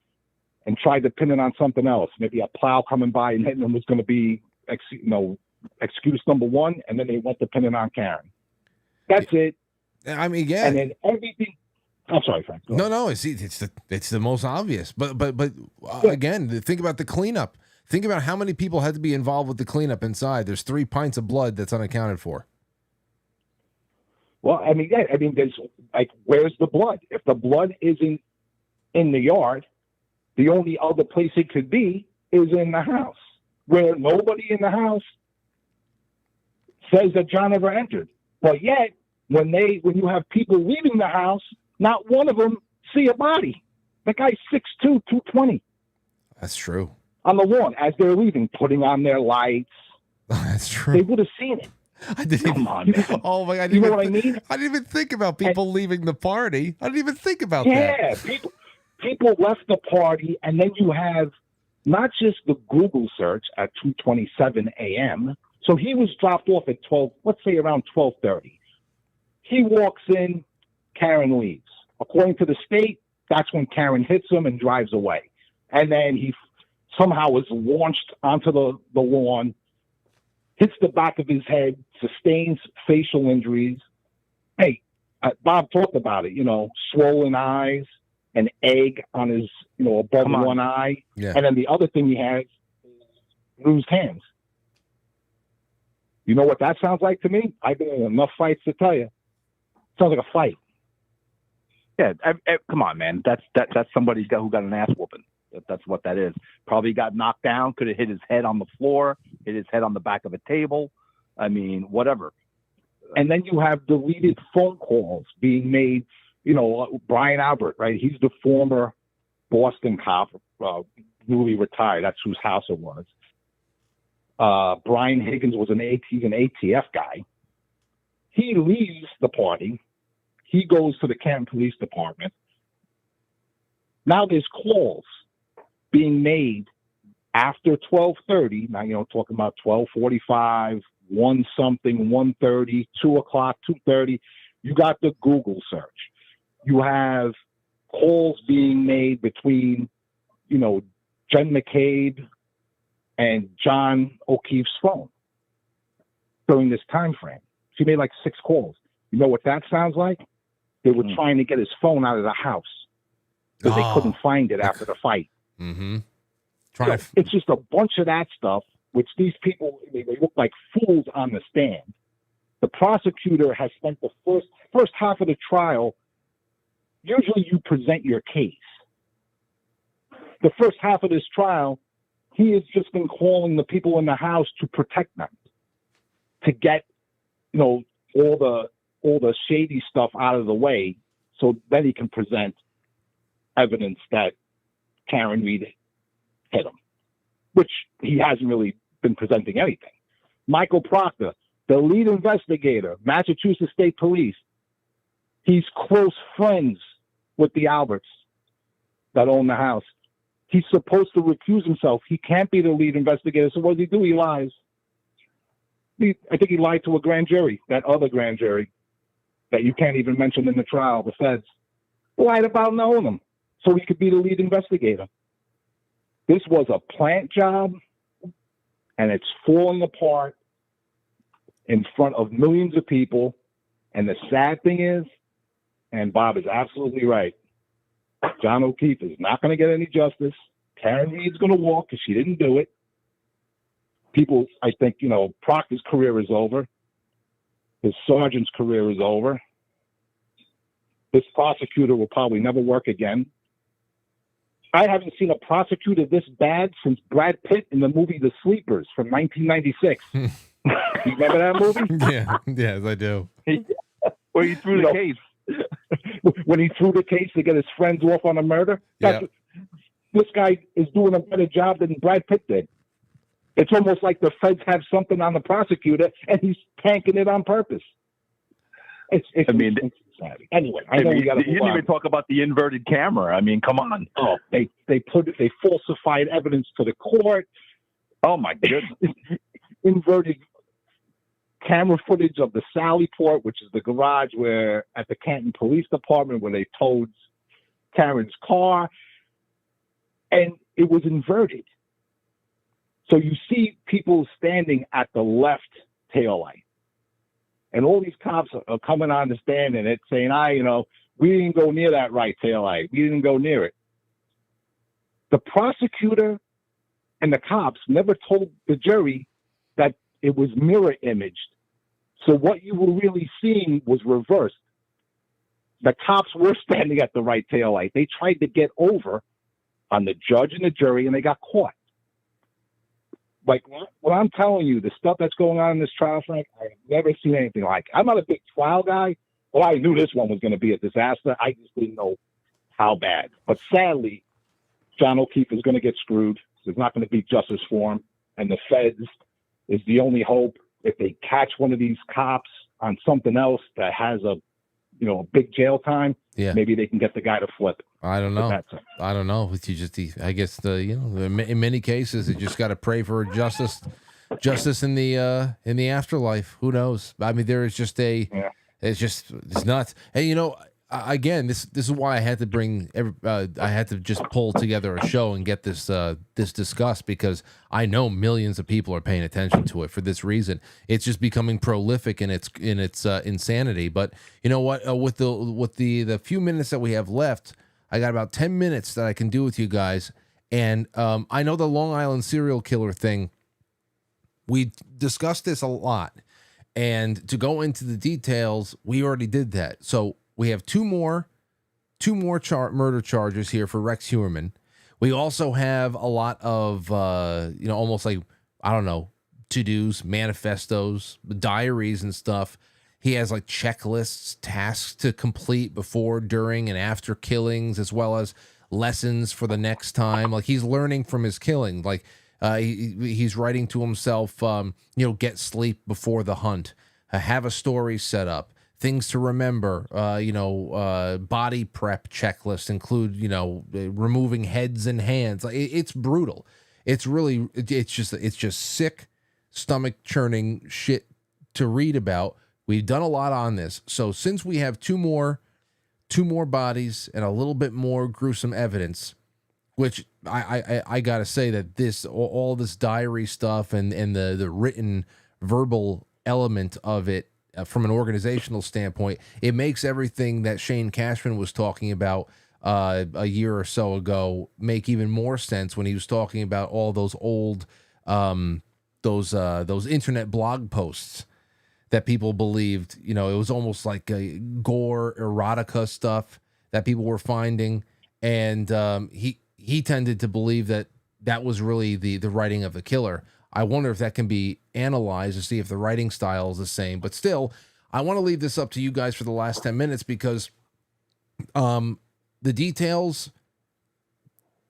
and tried to pin it on something else. Maybe a plow coming by and hitting him was going to be, excuse number one. And then they went to pin it on Karen. That's it. I mean, yeah. And then everything. I'm sorry, Frank. No, it's the most obvious. But again, think about the cleanup. Think about how many people had to be involved with the cleanup inside. There's 3 pints of blood that's unaccounted for. Well, I mean, yeah, I mean, there's like, where's the blood? If the blood isn't in the yard, the only other place it could be is in the house, where nobody in the house says that John ever entered. But yet, when you have people leaving the house, not one of them see a body. That guy's 6'2", 220. That's true. On the lawn as they're leaving, putting on their lights. That's true. They would have seen it. I didn't Come on, man. Oh my God! You know what I mean? I didn't even think about people leaving the party. I didn't even think about that. Yeah, people left the party, and then you have not just the Google search at 2:27 a.m. So he was dropped off at 12. Let's say around 12:30. He walks in. Karen leaves. According to the state, that's when Karen hits him and drives away. And then he somehow is launched onto the lawn, hits the back of his head, sustains facial injuries. Hey, Bob talked about it, swollen eyes, an egg on his, above one eye. Yeah. And then the other thing he has is bruised hands. You know what that sounds like to me? I've been in enough fights to tell you. Sounds like a fight. Yeah, come on, man. That's somebody who got an ass whooping. That's what that is. Probably got knocked down. Could have hit his head on the floor, hit his head on the back of a table. I mean, whatever. And then you have deleted phone calls being made. Brian Albert, right? He's the former Boston cop, newly retired. That's whose house it was. Brian Higgins was he's an ATF guy. He leaves the party. He goes to the Canton Police Department. Now there's calls being made after 12:30. Now, talking about 12:45, 1 something, 1:30, 2 o'clock, 2:30. You got the Google search. You have calls being made between, Jen McCabe and John O'Keefe's phone during this time frame. She made like 6 calls. You know what that sounds like? They were trying to get his phone out of the house because they couldn't find it after the fight. Mm-hmm. It's just a bunch of that stuff, which these people, they look like fools on the stand. The prosecutor has spent the first half of the trial. Usually you present your case. The first half of this trial, he has just been calling the people in the house to protect them, to get, all the shady stuff out of the way, so then he can present evidence that Karen Reed hit him, which he hasn't really been presenting anything. Michael Proctor, the lead investigator, Massachusetts State Police, he's close friends with the Alberts that own the house. He's supposed to recuse himself. He can't be the lead investigator, so what does he do? He lies. I think he lied to a grand jury, that other grand jury that you can't even mention in the trial, the feds. Lied about knowing him so he could be the lead investigator. This was a plant job, and it's falling apart in front of millions of people. And the sad thing is, and Bob is absolutely right, John O'Keefe is not going to get any justice. Karen Reed's going to walk because she didn't do it. People, I think, Proctor's career is over. His sergeant's career is over. This prosecutor will probably never work again. I haven't seen a prosecutor this bad since Brad Pitt in the movie The Sleepers from 1996. You remember that movie? Yeah, yes, I do. Where he threw the case. When he threw the case to get his friends off on a murder. This guy is doing a better job than Brad Pitt did. It's almost like the feds have something on the prosecutor, and he's tanking it on purpose. It's anyway. I know we got to. You didn't even talk about the inverted camera. I mean, come on. Oh, they falsified evidence to the court. Oh my goodness. Inverted camera footage of the Sallyport, which is the garage at the Canton Police Department where they towed Karen's car, and it was inverted. So you see people standing at the left taillight. And all these cops are coming on the stand and it's saying, we didn't go near that right taillight. We didn't go near it. The prosecutor And the cops never told the jury that it was mirror imaged. So what you were really seeing was reversed. The cops were standing at the right taillight. They tried to get over on the judge and the jury, and they got caught. Like, what I'm telling you, the stuff that's going on in this trial, Frank, I've never seen anything like it. I'm not a big trial guy. Well, I knew this one was going to be a disaster. I just didn't know how bad. But sadly, John O'Keefe is going to get screwed. There's not going to be justice for him. And the feds is the only hope. If they catch one of these cops on something else that has a big jail time, maybe they can get the guy to flip. I don't know. I don't know. You just, I guess in many cases, you just got to pray for justice in the afterlife. Who knows? I mean, there is just it's nuts. And again, this is why I had to bring I had to just pull together a show and get this discussed, because I know millions of people are paying attention to it for this reason. It's just becoming prolific in its insanity. But you know what? With the few minutes that we have left, I got about 10 minutes that I can do with you guys. And I know the Long Island serial killer thing. We discussed this a lot, and to go into the details, we already did that. So we have two more murder charges here for Rex Heuermann. We also have a lot of, almost like, I don't know, to-dos, manifestos, diaries and stuff. He has like checklists, tasks to complete before, during, and after killings, as well as lessons for the next time. Like, he's learning from his killing. Like, he's writing to himself, get sleep before the hunt, have a story set up, things to remember, body prep checklist include, removing heads and hands. Like, it's brutal. It's really, it's just sick, stomach churning shit to read about. We've done a lot on this. So since we have two more bodies and a little bit more gruesome evidence, which I gotta say that all this diary stuff and the written verbal element of it, from an organizational standpoint, it makes everything that Shane Cashman was talking about a year or so ago make even more sense when he was talking about all those old those internet blog posts that people believed, it was almost like a gore erotica stuff that people were finding, and he tended to believe that was really the writing of the killer. I wonder if that can be analyzed to see if the writing style is the same. But still, I want to leave this up to you guys for the last 10 minutes, because the details,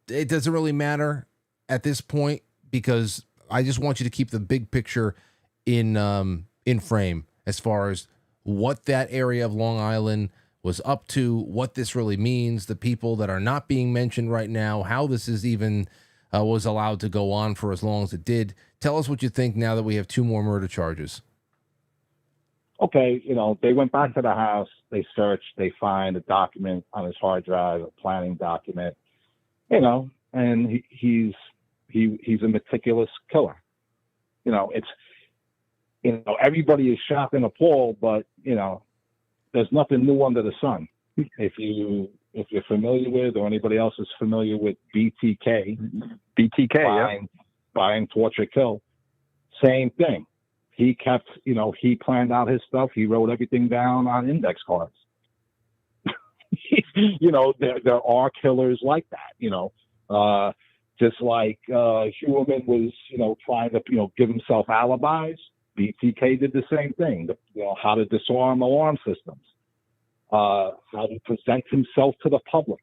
it doesn't really matter at this point, because I just want you to keep the big picture in frame as far as what that area of Long Island was up to, what this really means, the people that are not being mentioned right now, how this is even was allowed to go on for as long as it did. Tell us what you think now that we have two more murder charges. Okay, they went back to the house, they searched, they find a document on his hard drive, a planning document, and he's a meticulous killer. It's, everybody is shocked and appalled, but, there's nothing new under the sun. If you're familiar with, or anybody else is familiar with BTK, Bind, Torture, Kill, same thing. He kept, he planned out his stuff. He wrote everything down on index cards. There are killers like that, just like Heuermann was, trying to, give himself alibis. BTK did the same thing, how to disarm alarm systems, how to present himself to the public.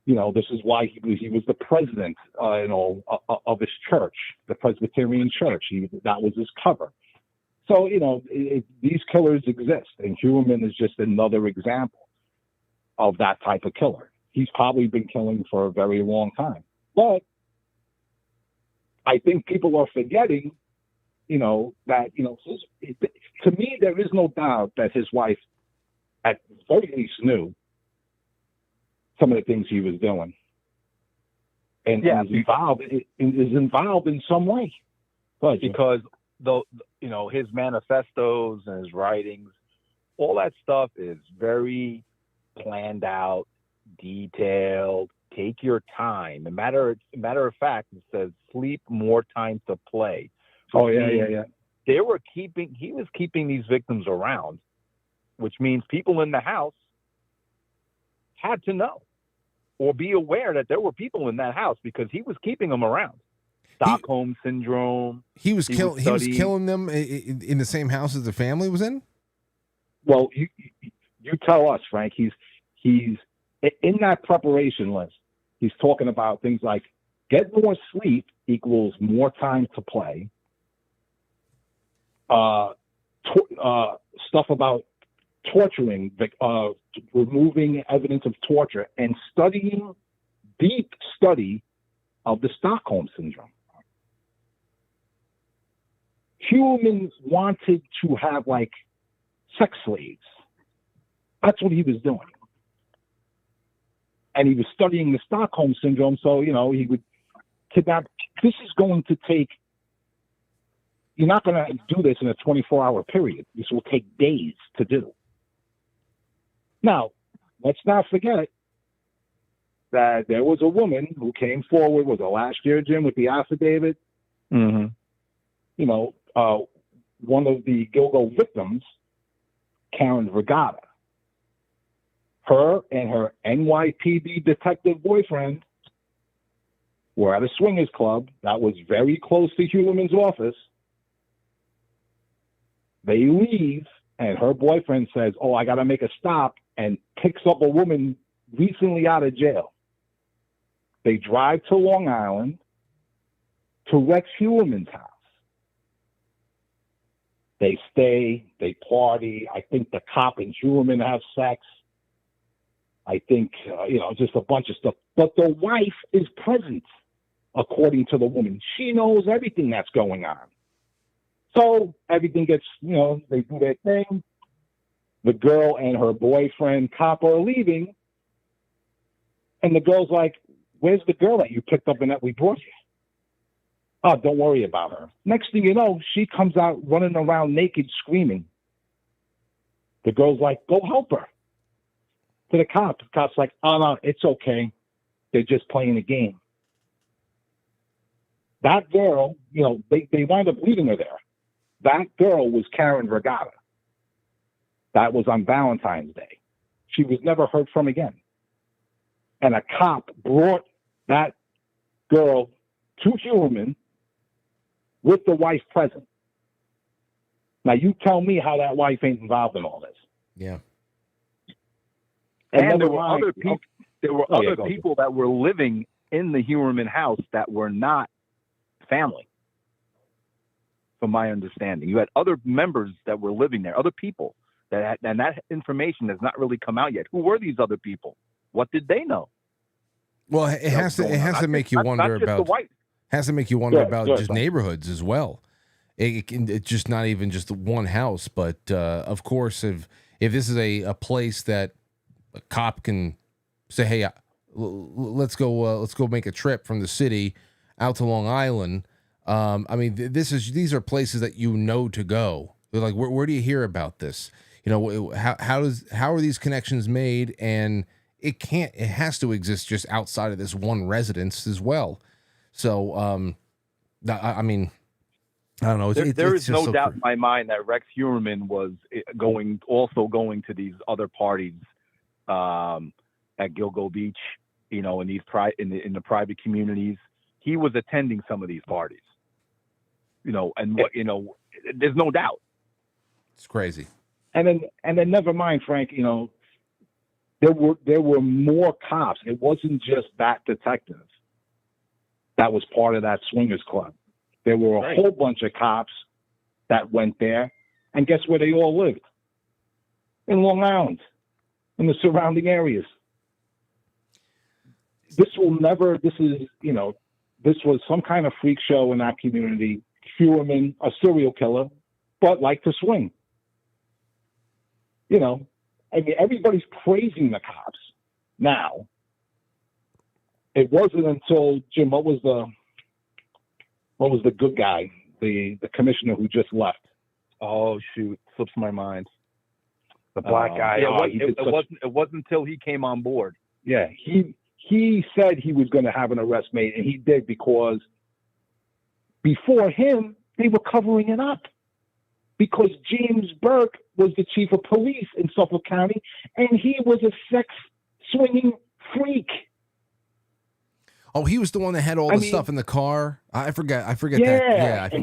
This is why he was the president, of his church, the Presbyterian Church. That was his cover. So, these killers exist, and Heuermann is just another example of that type of killer. He's probably been killing for a very long time. But I think people are forgetting, that, to me, there is no doubt that his wife at the very least knew some of the things he was doing, and is involved in some way. Because his manifestos and his writings, all that stuff is very planned out, detailed, take your time. A matter of fact, it says sleep, more time to play. Oh, yeah. He was keeping these victims around, which means people in the house had to know or be aware that there were people in that house because he was keeping them around. Stockholm syndrome. He was killing them in the same house as the family was in? Well, you tell us, Frank. He's in that preparation list. He's talking about things like get more sleep equals more time to play. Stuff about torturing, removing evidence of torture, and deep study of the Stockholm syndrome. Humans wanted to have like sex slaves. That's what he was doing. And he was studying the Stockholm syndrome, so, he would kidnap. This is going to take, you're not going to do this in a 24-hour period. This will take days to do. Now, let's not forget that there was a woman who came forward, was it last year, Jim, with the affidavit? Mm-hmm. One of the Gilgo victims, Karen Vergata. Her and her NYPD detective boyfriend were at a swingers club that was very close to Heuvelmann's office. They leave, and her boyfriend says, "Oh, I got to make a stop," and picks up a woman recently out of jail. They drive to Long Island to Rex Heuvelmann's house. They stay, they party. I think the cop and Heuvelmann have sex. I think, just a bunch of stuff. But the wife is present, according to the woman. She knows everything that's going on. So everything gets, they do their thing. The girl and her boyfriend, cop, are leaving. And the girl's like, "Where's the girl that you picked up and that we brought you?" "Oh, don't worry about her." Next thing you know, she comes out running around naked, screaming. The girl's like, "Go help her." To the cop. The cop's like, "Oh, no, it's okay. They're just playing a game." That girl, they wind up leaving her there. That girl was Karen Vergata. That was on Valentine's Day. She was never heard from again. And a cop brought that girl to Heuvelmann with the wife present. Now, you tell me how that wife ain't involved in all this. Yeah. And there were other people. There were other people that were living in the Heuvelmann house that were not family. From my understanding, you had other members that were living there, other people and that information has not really come out yet. Who were these other people? What did they know? Well, it has to make you wonder about just neighborhoods as well. It's just not even just one house, but of course, if this is a place that a cop can say, "Hey, let's go make a trip from the city out to Long Island." These are places that to go. They're like, where do you hear about this? How are these connections made? And it has to exist just outside of this one residence as well. So, I don't know. There is no doubt in my mind that Rex Heuvelmann was going to these other parties at Gilgo Beach, in these in the private communities. He was attending some of these parties. There's no doubt. It's crazy. And then never mind, Frank, there were more cops. It wasn't just that detective that was part of that swingers club. There were a whole bunch of cops that went there, and guess where they all lived? In Long Island, in the surrounding areas. This was some kind of freak show in that community. Heuvelmann, a serial killer, but liked to swing. Everybody's praising the cops now. It wasn't until, Jim, what was the good guy, the commissioner who just left? Oh shoot, slips my mind. The black guy. It wasn't until he came on board. Yeah, he he said he was going to have an arrest made, and he did, because before him, they were covering it up. Because James Burke was the chief of police in Suffolk County, and he was a sex-swinging freak. Oh, he was the one that had all the stuff in the car. I forget that. Yeah, He's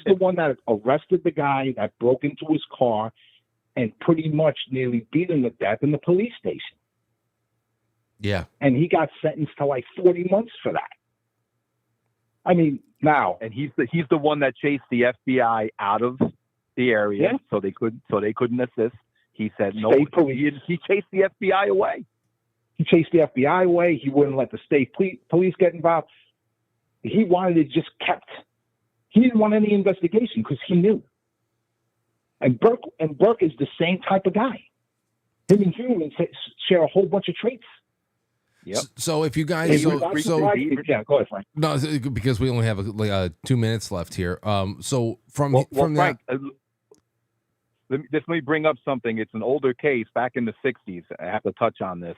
the one that arrested the guy that broke into his car and pretty much nearly beat him to death in the police station. Yeah. And he got sentenced to like 40 months for that. I mean, now, and he's the one that chased the FBI out of the area, so they couldn't assist. He said no. He chased the FBI away. He chased the FBI away. He wouldn't let the state police get involved. He wanted it just kept. He didn't want any investigation because he knew. And Burke is the same type of guy. Him and Human share a whole bunch of traits. Yep. So if you guys, yeah, go ahead, Frank. No, because we only have 2 minutes left here. So from Frank, let me bring up something. It's an older case back in the '60s. I have to touch on this.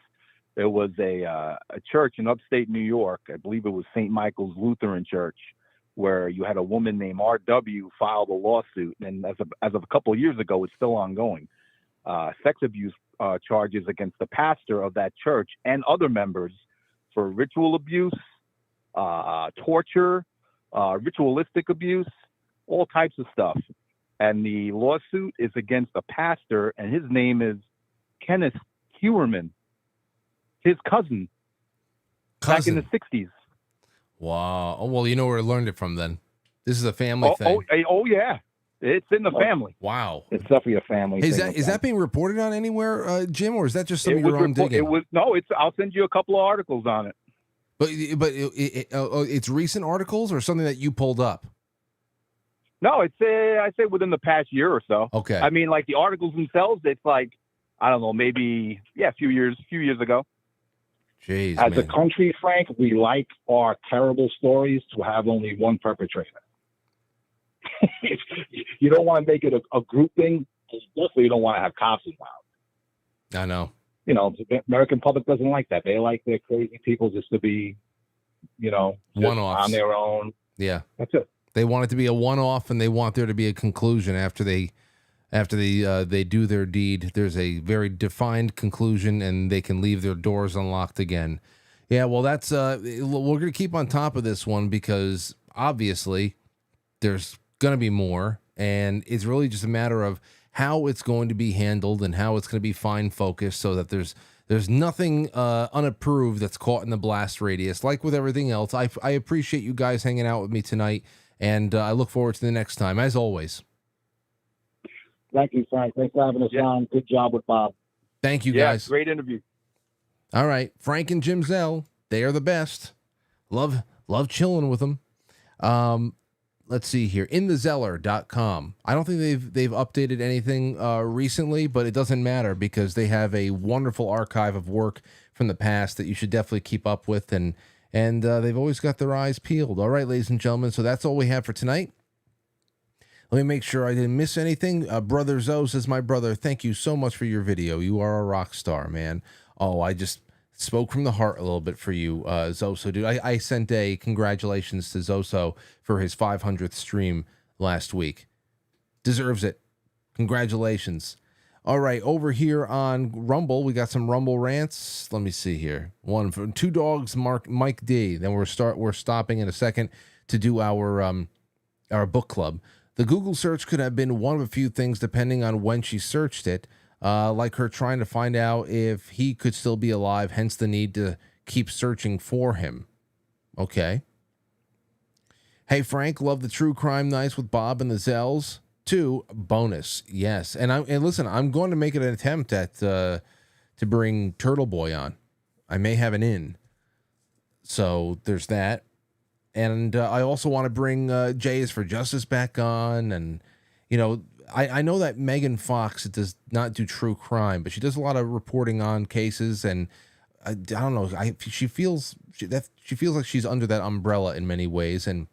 There was a church in upstate New York. I believe it was St. Michael's Lutheran Church, where you had a woman named R.W. filed a lawsuit, and as of a couple of years ago, it's still ongoing. Sex abuse charges against the pastor of that church and other members for ritual abuse, torture, ritualistic abuse, all types of stuff. And the lawsuit is against a pastor, and his name is Kenneth Hewerman, his cousin. Back in the 60s. Wow. Oh, well, you know where I learned it from then. This is a family thing. Oh, yeah. It's in the family. Wow. It's definitely a family thing. Is that being reported on anywhere, Jim, or is that just some of your own digging? I'll send you a couple of articles on it. But it's recent articles or something that you pulled up? No, it's I say within the past year or so. Okay. I mean, like the articles themselves, it's like, I don't know, maybe a few years ago. Jeez, As a country, Frank, we like our terrible stories to have only one perpetrator. You don't want to make it a group thing. Definitely, you don't want to have cops involved. I know. You know, the American public doesn't like that. They like their crazy people just to be, one-offs on their own. Yeah, that's it. They want it to be a one-off, and they want there to be a conclusion after they do their deed. There's a very defined conclusion, and they can leave their doors unlocked again. Yeah, well, that's we're going to keep on top of this one because obviously there's going to be more, and it's really just a matter of how it's going to be handled and how it's going to be fine focused so that there's nothing unapproved that's caught in the blast radius. Like with everything else, I appreciate you guys hanging out with me tonight, and I look forward to the next time, as always. Thank you, Frank. Thanks for having us on. Good job with Bob. Thank you, guys. Great interview. All right. Frank and Jim Zell, they are the best. Love chilling with them. Let's see here. InTheZeller.com. I don't think they've updated anything recently, but it doesn't matter because they have a wonderful archive of work from the past that you should definitely keep up with, and they've always got their eyes peeled. All right, ladies and gentlemen, so that's all we have for tonight. Let me make sure I didn't miss anything. Brother Zoe says, my brother, thank you so much for your video. You are a rock star, man. Oh, I just spoke from the heart a little bit for you, Zoso, dude. I sent a congratulations to Zoso for his 500th stream last week. Deserves it. Congratulations. All right, over here on Rumble, we got some Rumble rants. Let me see here. One from Two Dogs, Mike D. Then we're stopping in a second to do our book club. The Google search could have been one of a few things depending on when she searched it, like her trying to find out if he could still be alive, hence the need to keep searching for him. Okay. Hey, Frank, love the true crime nights with Bob and the Zells. 2, bonus. Yes. And listen, I'm going to make an attempt at to bring Turtle Boy on. I may have an in. So there's that. And I also want to bring Jay is for Justice back on. And, I know that Megan Fox does not do true crime, but she does a lot of reporting on cases. And I don't know. She feels like she's under that umbrella in many ways. And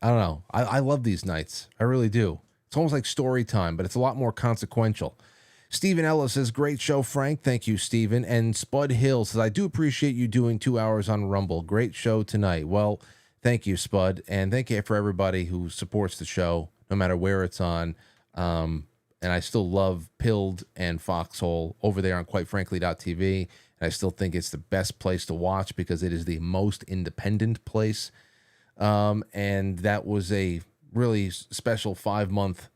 I don't know. I love these nights. I really do. It's almost like story time, but it's a lot more consequential. Stephen Ellis says, great show, Frank. Thank you, Stephen. And Spud Hill says, I do appreciate you doing 2 hours on Rumble. Great show tonight. Well, thank you, Spud. And thank you for everybody who supports the show, no matter where it's on. And I still love Pilled and Foxhole over there on quitefrankly.tv. And I still think it's the best place to watch because it is the most independent place. And that was a really special 5-month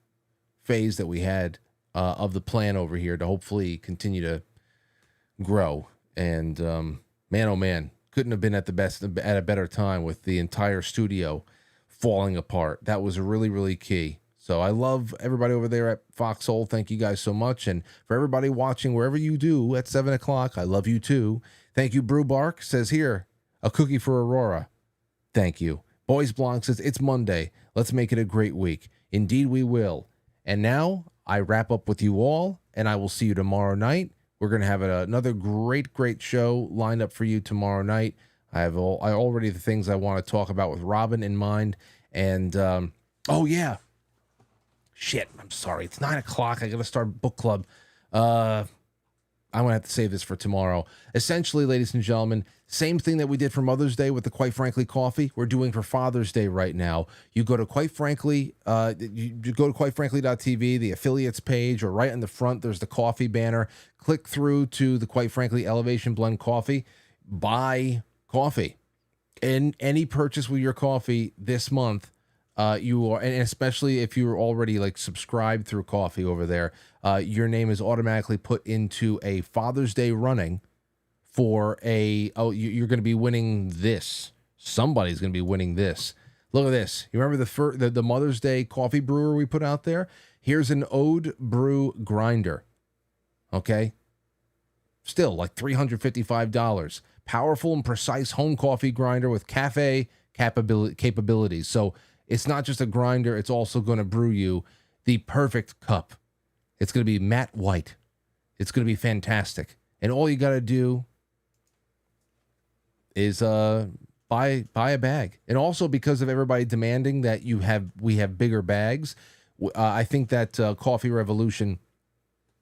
phase that we had of the plan over here to hopefully continue to grow. And man, oh man, couldn't have been at a better time with the entire studio falling apart. That was really, really key. So I love everybody over there at Foxhole. Thank you guys so much. And for everybody watching wherever you do at 7 o'clock, I love you too. Thank you. Brew Bark says, here, a cookie for Aurora. Thank you. Boys Blanc says, it's Monday. Let's make it a great week. Indeed we will. And now I wrap up with you all, and I will see you tomorrow night. We're going to have another great, great show lined up for you tomorrow night. I already the things I want to talk about with Robin in mind. And, oh, yeah. Shit, I'm sorry. It's 9 o'clock. I got to start book club. I'm going to have to save this for tomorrow. Essentially, ladies and gentlemen, same thing that we did for Mother's Day with the Quite Frankly coffee, we're doing for Father's Day right now. You go to Quite Frankly, you go to quitefrankly.tv, the affiliates page, or right in the front, there's the coffee banner. Click through to the Quite Frankly Elevation Blend coffee. Buy coffee. And any purchase with your coffee this month, you are, and especially if you're already like subscribed through coffee over there, your name is automatically put into a Father's Day running for you're going to be winning this. Somebody's going to be winning this. Look at this. You remember the Mother's Day coffee brewer we put out there? Here's an Ode Brew grinder. Okay. Still like $355. Powerful and precise home coffee grinder with cafe capabilities. So it's not just a grinder, it's also going to brew you the perfect cup. It's going to be matte white. It's going to be fantastic. And all you got to do is buy a bag. And also because of everybody demanding that we have bigger bags, I think that Coffee Revolution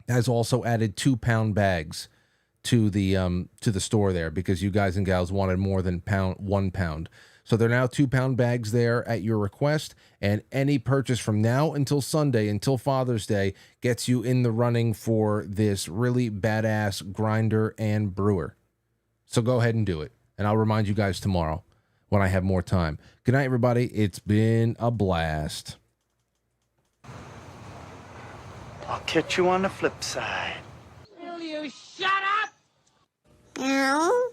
has also added 2-pound bags to the store there because you guys and gals wanted more than 1 pound. So they're now 2-pound bags there at your request, and any purchase from now until Sunday, until Father's Day, gets you in the running for this really badass grinder and brewer. So go ahead and do it, and I'll remind you guys tomorrow when I have more time. Good night, everybody. It's been a blast. I'll catch you on the flip side. Will you shut up? Meow.